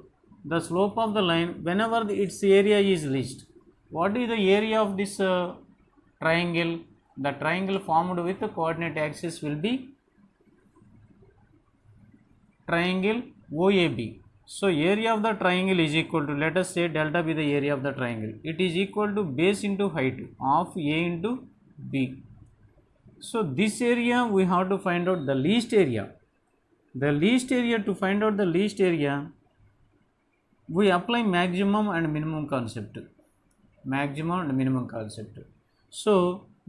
the slope of the line whenever its area is least. What is the area of this triangle? The triangle formed with the coordinate axis will be triangle OAB. So area of the triangle is equal to, let us say delta be the area of the triangle. It is equal to base into height of A into B. So this area we have to find out the least area. To find out the least area, we apply maximum and minimum concept. So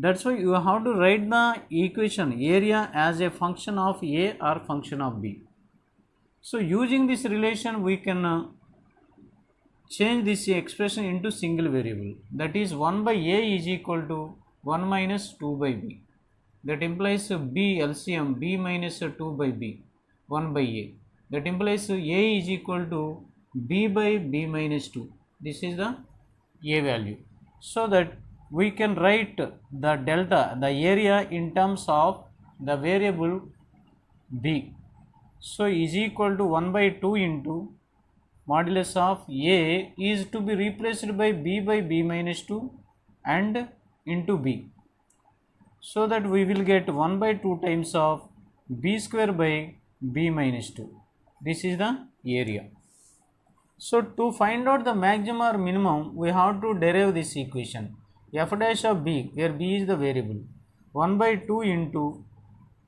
that's why you have to write the equation area as a function of A or function of B. So using this relation we can change this expression into single variable, that is 1 by A is equal to 1 minus 2 by B. That implies B LCM B minus 2 by B, 1 by A. That implies A is equal to B by B minus 2. This is the A value. So that we can write the delta, the area, in terms of the variable B. So is equal to 1 by 2 into modulus of A is to be replaced by b minus 2 and into b, so that we will get 1 by 2 times of b square by b minus 2. This is the area. So to find out the maximum or minimum, we have to derive this equation f dash of b, where b is the variable, 1 by 2 into,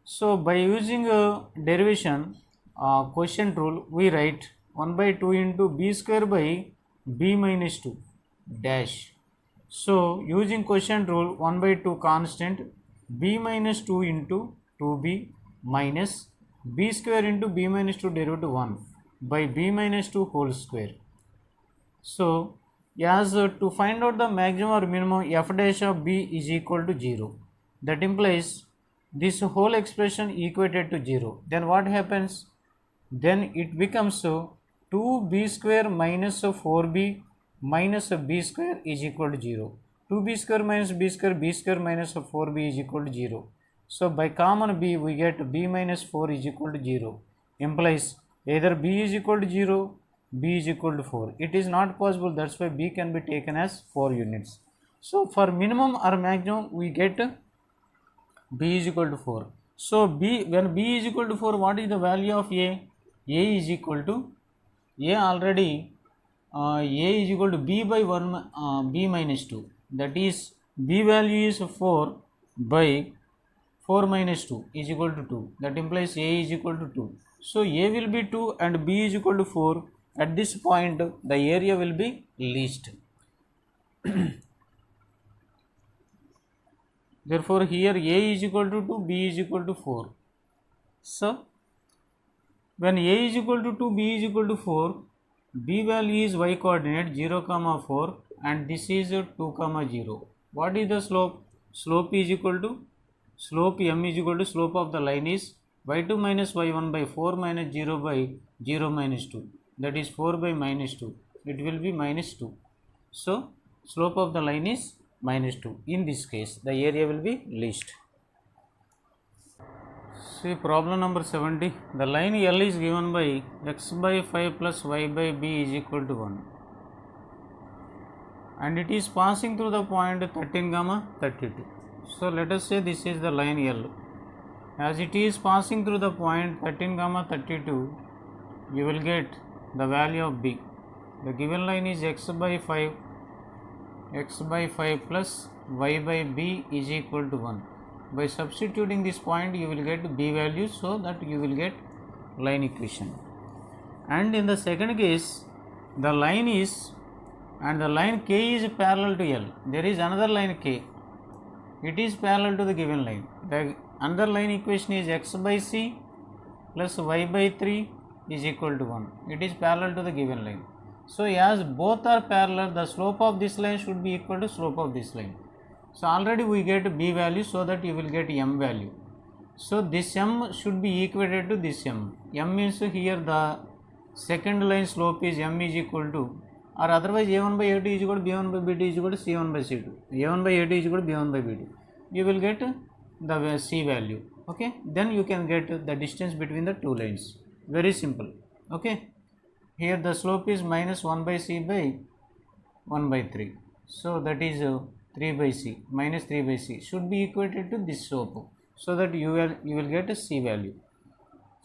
so by using a derivation quotient rule, we write 1 by 2 into b square by b minus 2 dash. So using quotient rule, 1 by 2 constant, b minus 2 into 2b minus b square into b minus 2 derivative 1 by b minus 2 whole square. So as to find out the maximum or minimum, f dash of b is equal to 0. That implies this whole expression equated to 0. Then what happens? Then it becomes 2b square minus 4b minus b square is equal to 0. 2b square minus b square minus 4b is equal to 0. So by common b, we get b minus 4 is equal to 0. Implies either b is equal to 0, b is equal to 4. It is not possible, that's why b can be taken as 4 units. So for minimum or maximum, we get b is equal to 4. So b, when b is equal to 4, what is the value of a? A is equal to, a already a is equal to b by 1 b minus 2. That is, b value is 4 by 4 minus 2 is equal to 2. That implies a is equal to 2. So a will be 2 and b is equal to 4. At this point, the area will be least. Therefore here a is equal to 2, b is equal to 4. So when a is equal to 2, b is equal to 4, b value is y coordinate 0, 4 and this is 2, 0. What is the slope? Slope is equal to, slope m is equal to slope of the line is y2 minus y1 by 4 minus 0 by 0 minus 2. That is 4 by minus 2. It will be minus 2. So slope of the line is minus 2. In this case, the area will be least. See problem number 70. The line L is given by x by 5 plus y by b is equal to 1. And it is passing through the point 13, 32. So let us say this is the line L. As it is passing through the point 13, 32, you will get the value of b. The given line is x by 5 plus y by b is equal to 1. By substituting this point, you will get b value, so that you will get line equation. And in the second case, the line is, and the line k is parallel to L. There is another line k. It is parallel to the given line. The another line equation is x by c plus y by 3 is equal to 1. It is parallel to the given line. So as both are parallel, the slope of this line should be equal to slope of this line. So already we get b value, so that you will get m value. So this m should be equated to this m. M means here the second line slope is m is equal to, or otherwise a1 by a2 is equal to b1 by b2 is equal to c1 by c2. a1 by a2 is equal to b1 by b2. You will get the c value. Okay, then you can get the distance between the two lines. Very simple. Okay, here the slope is minus 1 by c by 1 by 3. So that is 3 by c, minus 3 by c should be equated to this slope, so that you will get a c value.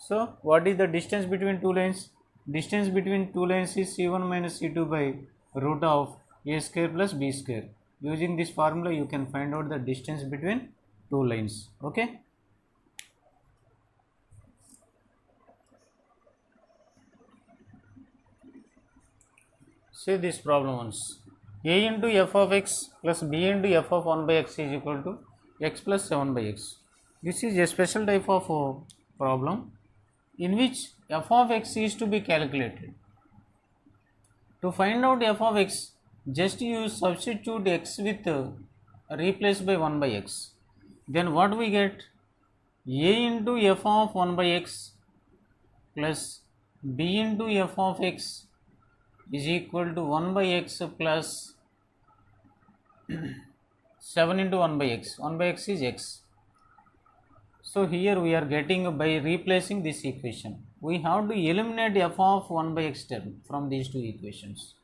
So what is the distance between two lines? Distance between two lines is c1 minus c2 by root of a square plus b square. Using this formula, you can find out the distance between two lines. Okay. Say this problem once. A into f of x plus b into f of 1 by x is equal to x plus 7 by x. This is a special type of problem in which f of x is to be calculated. To find out f of x, just you substitute x with replace by 1 by x. Then what we get? A into f of 1 by x plus b into f of x is equal to 1 by x plus 7 into 1 by x. 1 by x is x. So here we are getting by replacing this equation. we have to eliminate f of 1 by x term from these two equations.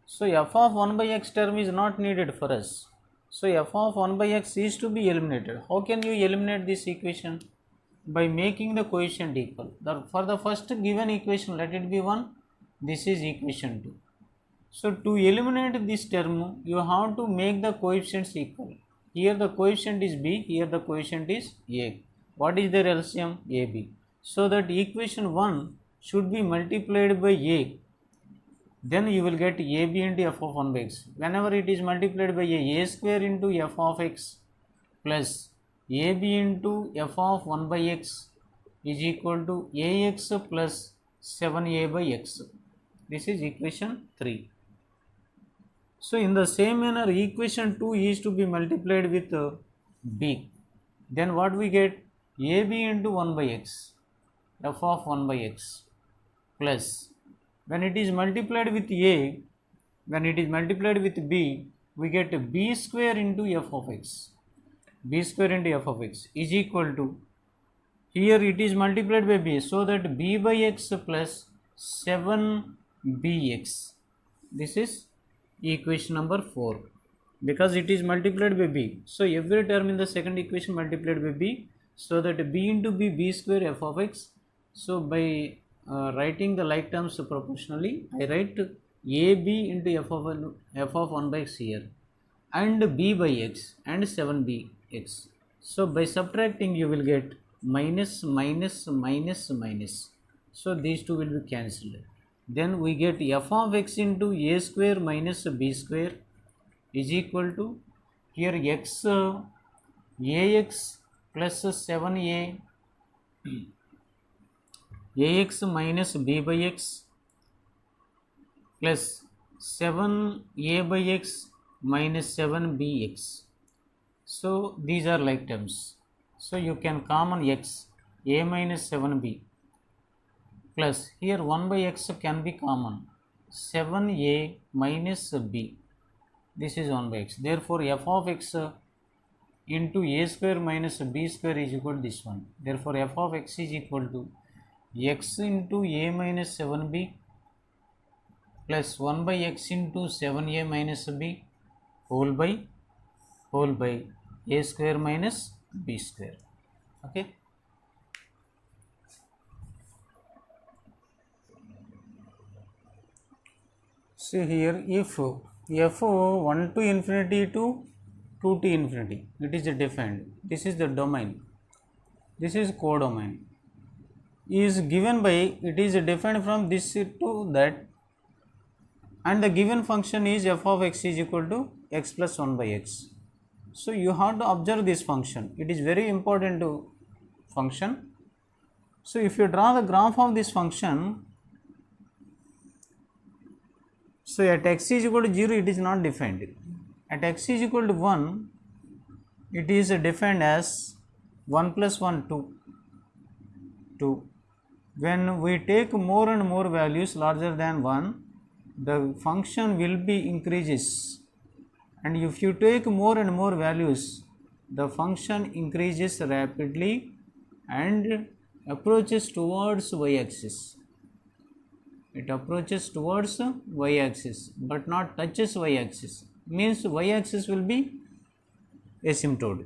So f of 1 by x term is not needed for us. So f of 1 by x is to be eliminated. How can you eliminate this equation? By making the coefficient equal. For the first given equation, let it be 1. This is equation 2. So to eliminate this term, you have to make the coefficients equal. Here the coefficient is b, here the coefficient is a. What is their LCM? AB. So that equation 1 should be multiplied by a. Then you will get AB into f of 1 by x. Whenever it is multiplied by a square into f of x plus AB into f of 1 by x is equal to ax plus 7a by x. This is equation 3. So in the same manner, equation 2 is to be multiplied with b. Then what we get? AB into 1 by x, f of 1 by x plus, when it is multiplied with a, when it is multiplied with b, we get b square into f of x. B square into f of x is equal to, here it is multiplied by b, so that b by x plus 7bx. This is equation number 4, because it is multiplied by b. So every term in the second equation multiplied by b, so that b into b square f of x. So by writing the like terms proportionally, I write ab into f of 1 by x here, and b by x and 7bx. So by subtracting you will get minus minus minus minus. So these two will be cancelled. Then we get f of x into a square minus b square is equal to, here x ax plus 7a ax minus b by x plus 7a by x minus 7bx. So these are like terms. So you can common x, a minus 7b plus, here 1 by x can be common, 7a minus b. This is 1 by x. Therefore f of x into a square minus b square is equal to this one. Therefore f of x is equal to x into a minus 7b plus 1 by x into 7a minus b whole by a square minus b square. Okay. See here, if f 1 to infinity to 2 to infinity, it is defined. This is the domain. This is codomain. Is given by, it is defined from this to that, and the given function is f of x is equal to x plus 1 by x. So you have to observe this function. It is very important to function. So if you draw the graph of this function, so at x is equal to 0 it is not defined. At x is equal to 1 it is defined as 1 plus 1 2. When we take more and more values larger than 1, the function will be increases, and if you take more and more values, the function increases rapidly and approaches towards y-axis. It approaches towards y-axis but not touches y-axis, means y-axis will be asymptote.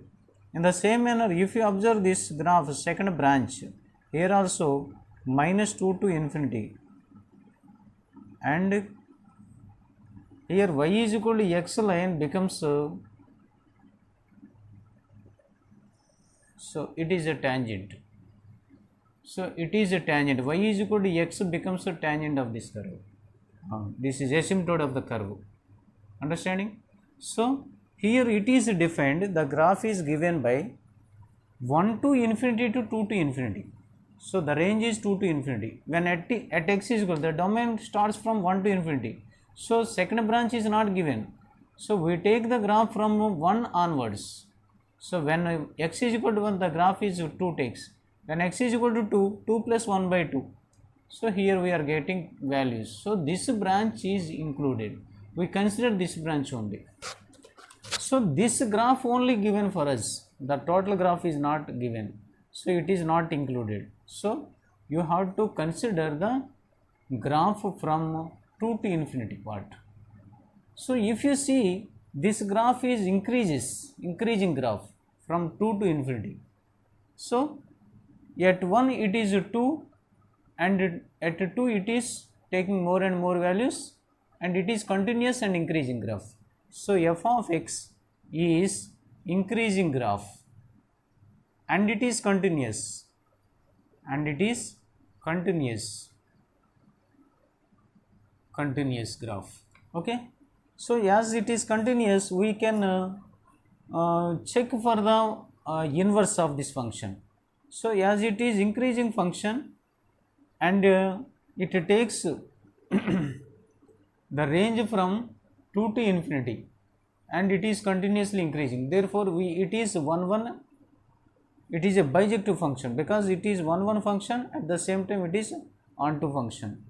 In the same manner, if you observe this graph second branch, here also minus 2 to infinity, and here y is equal to x line becomes, so it is a tangent. So it is a tangent, y is equal to x becomes a tangent of this curve. This is asymptote of the curve. Understanding? So here it is defined, the graph is given by 1 to infinity to 2 to infinity. So the range is 2 to infinity. When at x is equal, the domain starts from 1 to infinity. So second branch is not given. So we take the graph from 1 onwards. So when x is equal to 1, the graph is 2 takes. When x is equal to 2, 2 plus 1 by 2. So here we are getting values. So this branch is included. We consider this branch only. So this graph only given for us. The total graph is not given. So it is not included. So you have to consider the graph from 2 to infinity part. So if you see, this graph is increasing graph from 2 to infinity. So at 1 it is 2, and at 2 it is taking more and more values, and it is continuous and increasing graph. So f of x is increasing graph, and it is continuous, continuous graph. Okay, so as it is continuous, we can check for the inverse of this function. So as it is increasing function, and it takes the range from 2 to infinity, and it is continuously increasing, therefore it is a bijective function, because it is 1 function, at the same time it is onto function.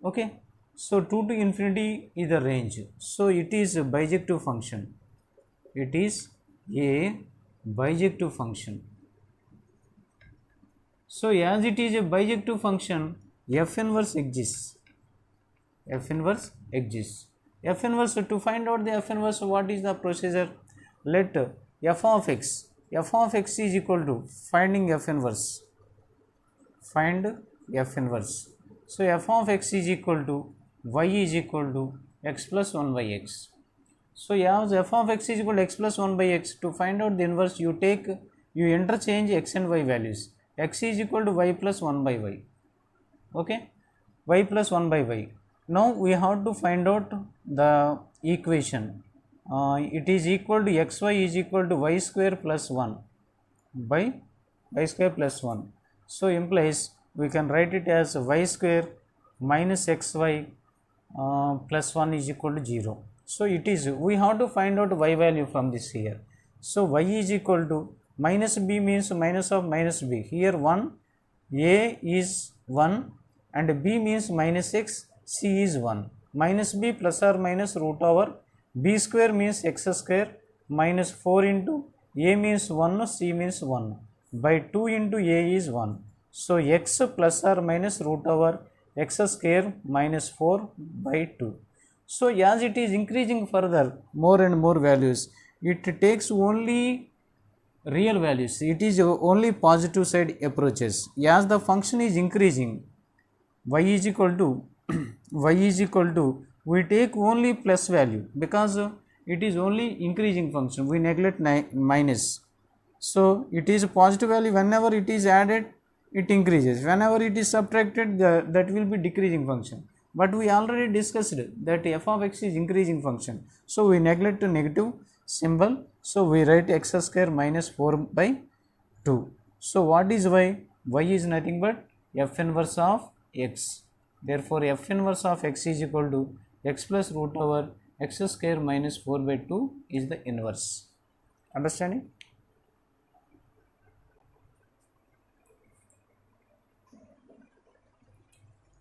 Okay, so 2 to infinity is the range, so it is a bijective function. It is a bijective function. So as it is a bijective function, f inverse exists. F inverse, to find out the f inverse, what is the procedure? Let f of x is equal to finding f inverse. Find f inverse. So f of x is equal to y is equal to x plus 1 by x. So as f of x is equal to x plus 1 by x, to find out the inverse, you interchange x and y values. X is equal to y plus 1 by y. Okay, y plus 1 by y. Now we have to find out the equation. It is equal to xy is equal to y square plus 1 by y square plus 1. So implies we can write it as y square minus xy plus 1 is equal to 0. So it is, we have to find out y value from this here. So y is equal to minus b means minus of minus b. Here 1, a is 1, and b means minus x, c is 1. Minus b plus or minus root over b square means x square minus 4 into a means 1, c means 1, by 2 into a is 1. So x plus or minus root over x square minus 4 by 2. So as it is increasing further, more and more values, it takes only real values. It is only positive side approaches. As the function is increasing, y is equal to we take only plus value, because it is only increasing function, we neglect minus. So it is a positive value. Whenever it is added, it increases. Whenever it is subtracted, that will be decreasing function. But we already discussed that f of x is increasing function, so we neglect a negative symbol, so we write x square minus 4 by 2. So what is y? Y is nothing but f inverse of x. Therefore f inverse of x is equal to x plus root over x square minus 4 by 2 is the inverse. Understanding?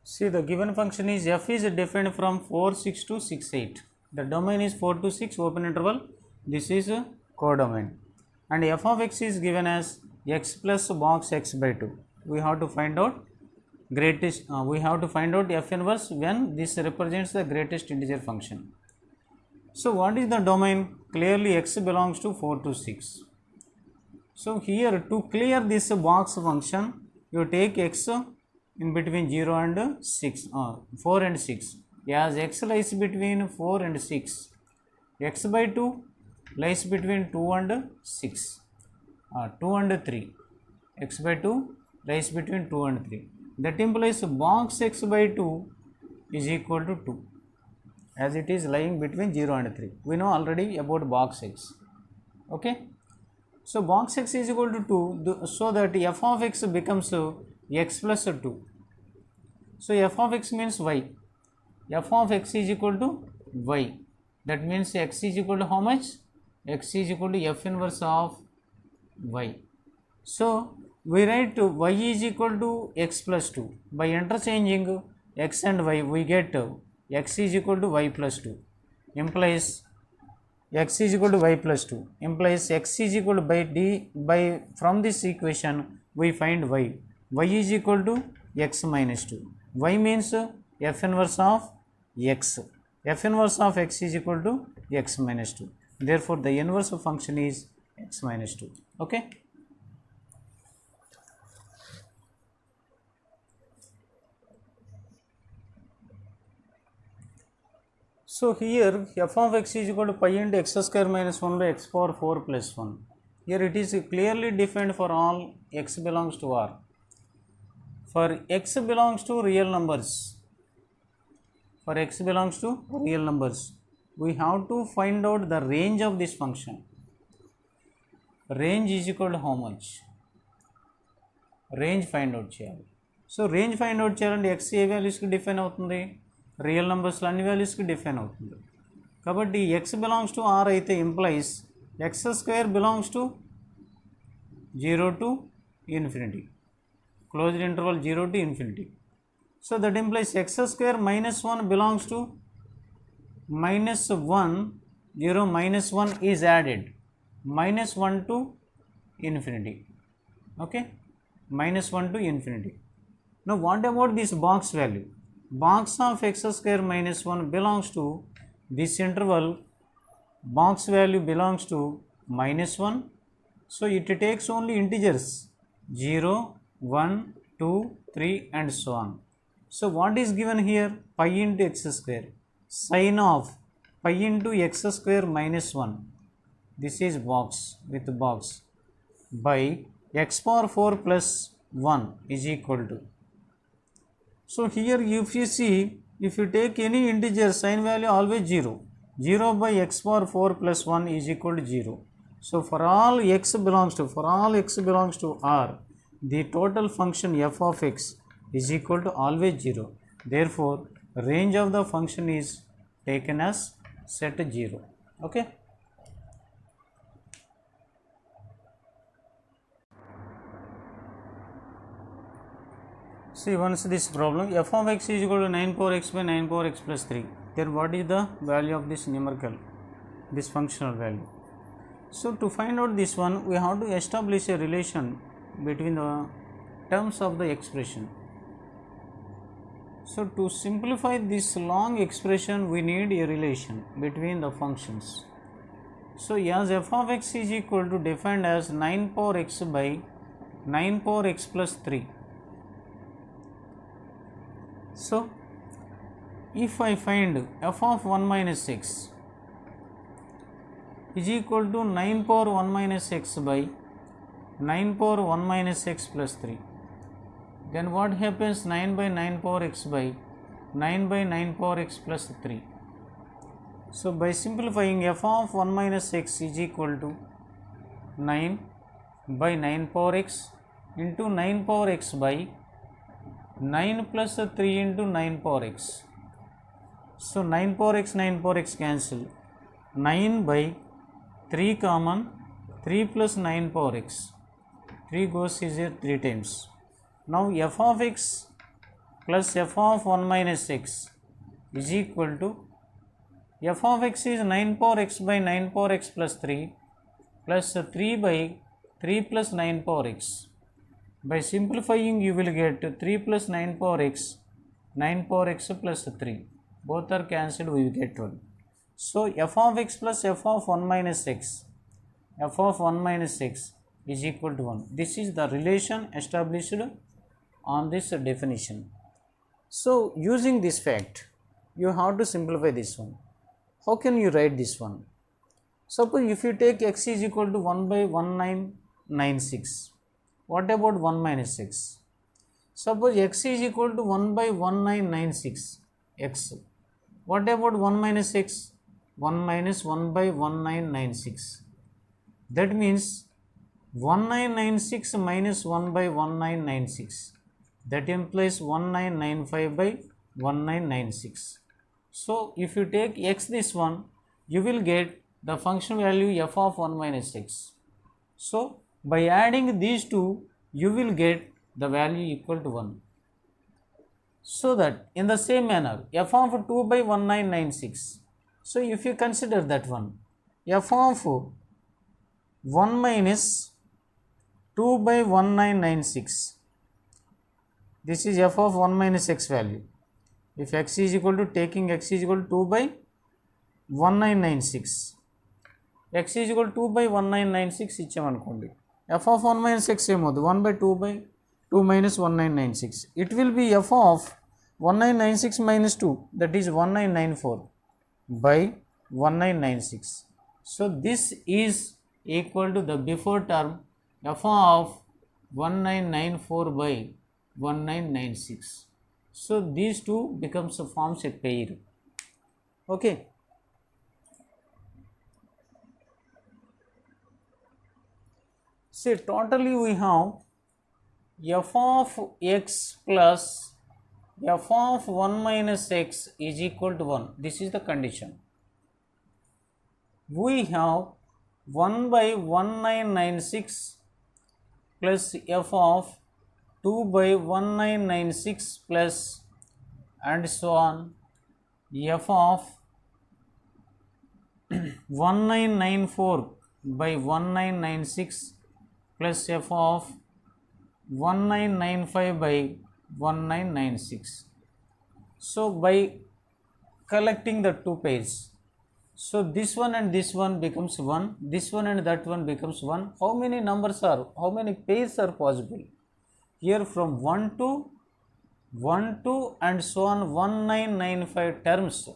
See, the given function is f is defined from 4, 6 to 6, 8. The domain is 4 to 6 open interval. This is a codomain. And f of x is given as x plus box x by 2. We have to find out f inverse when this represents the greatest integer function. So what is the domain? Clearly x belongs to 4 to 6. So here, to clear this box function, you take x in between 0 and 6, 4 and 6. As x lies between 4 and 6, x by 2 lies between 2 and 6, 2 and 3. X by 2 lies between 2 and 3. That implies box x by 2 is equal to 2, as it is lying between 0 and 3. We know already about box x. Okay. So box x is equal to 2, so that f of x becomes x plus 2. So f of x means y. F of x is equal to y. That means x is equal to how much? X is equal to f inverse of y. So we write y is equal to x plus 2. By interchanging x and y, we get x is equal to y plus 2. Implies x is equal to y plus 2. Implies x is equal to from this equation we find y. Y is equal to x minus 2. Y means f inverse of x. F inverse of x is equal to x minus 2. Therefore, the inverse function is x minus 2. Okay. So, here f of x is equal to pi into x square minus 1 by x power 4 plus 1. Here it is clearly defined for all x belongs to R. For x belongs to real numbers, we have to find out the range of this function. Range is equal to how much? Range find out cheyali. So, range find out cheyalante x A values కి define అవుతుంది? Real నెంబర్స్లో అన్ని వాల్యూస్కి define అవుతుంది. కాబట్టి x belongs to r అయితే implies x square belongs to 0 to infinity, closed interval 0 to infinity. So, that implies x square minus 1 belongs to minus 1, 0 minus 1 is added, minus 1 to infinity. Okay, minus 1 to infinity. Now, what about this box value? Box of x square minus 1 belongs to this interval, box value belongs to minus 1. So, it takes only integers 0, 1, 2, 3 and so on. So, what is given here? Pi into x square, sine of pi into x square minus 1. This is box with box by x power 4 plus 1 is equal to. So, here if you see, if you take any integer, sign value always 0. 0 by x power 4 plus 1 is equal to 0. So, for all x belongs to R, the total function f of x is equal to always 0. Therefore, range of the function is taken as set 0. Okay. See, once this problem f of x is equal to 9 power x by 9 power x plus 3, then what is the value of this numerical, this functional value? So, to find out this one, we have to establish a relation between the terms of the expression. So, to simplify this long expression, we need a relation between the functions. So, as f of x is equal to defined as 9 power x by 9 power x plus 3. So, if I find f of 1 minus x is equal to 9 power 1 minus x by 9 power 1 minus x plus 3, then what happens? 9 by 9 power x by 9 by 9 power x plus 3. So, by simplifying, f of 1 minus x is equal to 9 by 9 power x into 9 power x by 9 plus 3 into 9 power x. So, 9 power x cancel, 9 by 3 common, 3 plus 9 power x, 3 goes is here 3 times. Now, f of x plus f of 1 minus x is equal to, f of x is 9 power x by 9 power x plus 3 plus 3 by 3 plus 9 power x. By simplifying, you will get 3 plus 9 power x, 9 power x plus 3. Both are cancelled, we will get 1. So, f of x plus f of 1 minus x, f of 1 minus x is equal to 1. This is the relation established on this definition. So, using this fact, you have to simplify this one. How can you write this one? Suppose if you take x is equal to 1 by 1996. What about 1 minus x? Suppose x is equal to 1 by 1996 x. What about 1 minus x? 1 minus 1 by 1996. That means 1996 minus 1 by 1996. That implies 1995 by 1996. So, if you take x this one, you will get the function value f of 1 minus x. So, by adding these two, you will get the value equal to 1. So that in the same manner, f of 2 by 1996. So, if you consider that one, f of 1 minus 2 by 1996, this is f of 1 minus x value. If x is equal to, taking x is equal to 2 by 1996, x is equal to 2 by 1996 ఇచ్చామనుకోండి, f of 1 minus x ఏమవుతుంది, 1 by 2 by 2 minus 1996. It will be f of 1996 minus 2, that is 1994 by 1996. So this is equal to the before term f of 1994 by 1996. So these two forms a pair. Okay. See, totally we have f of x plus f of 1 minus x is equal to 1. This is the condition. We have 1 by 1996 plus f of 2 by 1996 plus and so on f of 1994 by 1996 plus f of 1995 by 1996. So by collecting the two pairs, so this one and this one becomes 1, this one and that one becomes 1. How many numbers are, how many pairs are possible? Here from 1 to and so on 1995 terms,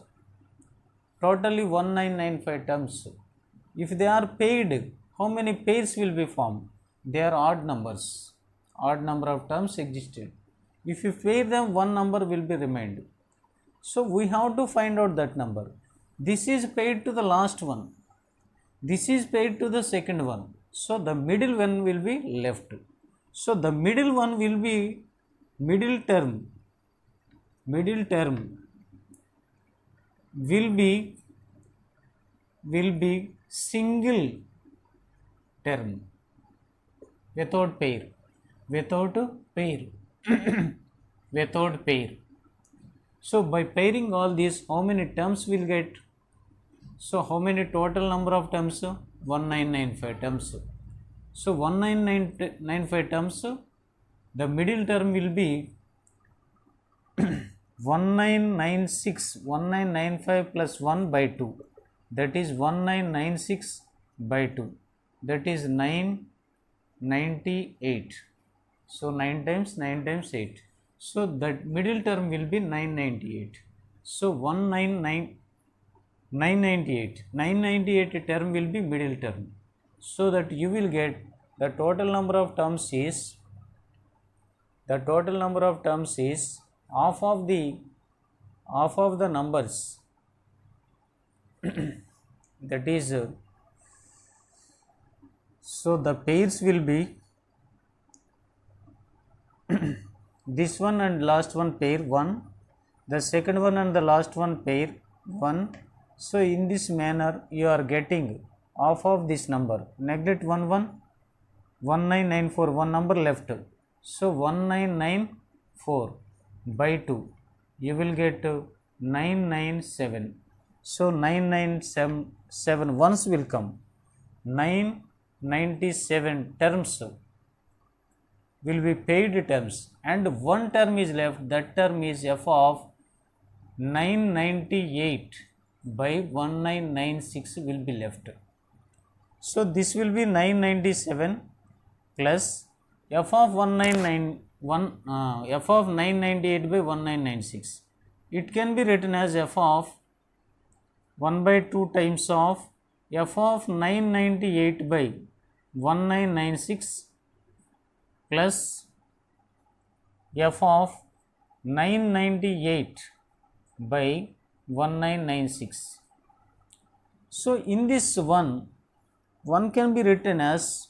totally 1995 terms. If they are paired, how many pairs will be formed? They are odd numbers, odd number of terms existed. If you pair them, one number will be remained. So we have to find out that number. This is paired to the last one, this is paired to the second one, so the middle one will be left. So the middle one will be middle term will be single term without pair without pair. So by pairing all these, how many terms will get? So how many total number of terms? 1995 terms. So 1995 terms, the middle term will be 1995 plus 1 by 2, that is 1996 by 2, that is 998. So 9 times 8. So that middle term will be 998. So 998 term will be middle term. So that you will get the total number of terms is half of the numbers that is so the pairs will be this one and last one pair 1, the second one and the last one pair 1. So in this manner you are getting half of this number. Neglect 1994, one number left, so 1994 by 2, you will get 997. So 997 ones will come, 997 terms will be paid terms, and one term is left, that term is f of 998 by 1996 will be left. So this will be 997 plus f of 998 by 1996. It can be written as f of 1 by 2 times of f of 998 by 1996 plus f of 998 by 1996. So in this one can be written as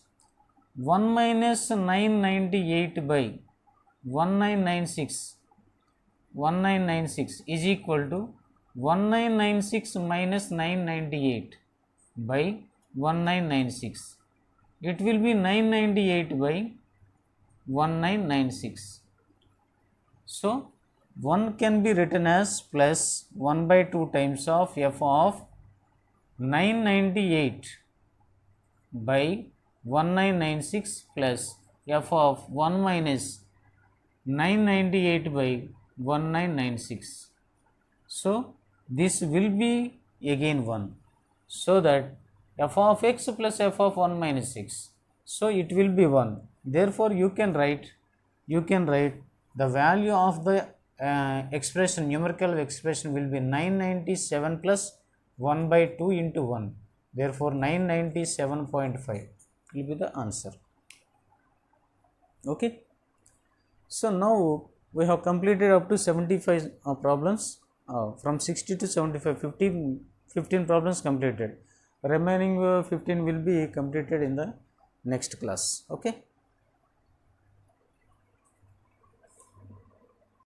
1 minus 998 by 1996 is equal to 1996 minus 998 by 1996. It will be 998 by 1996. So 1 can be written as plus 1 by 2 times of f of 998 by 1996 plus f of 1 minus 998 by 1996. So this will be again 1. So that f of x plus f of 1 minus x. So it will be 1. Therefore you can write the value of the expression, numerical expression will be 997 plus 1 by 2 into 1. Therefore 997.5 will be the answer. Okay. So now we have completed up to 75 problems from 60 to 75, 15 problems completed. Remaining 15 will be completed in the next class. Okay.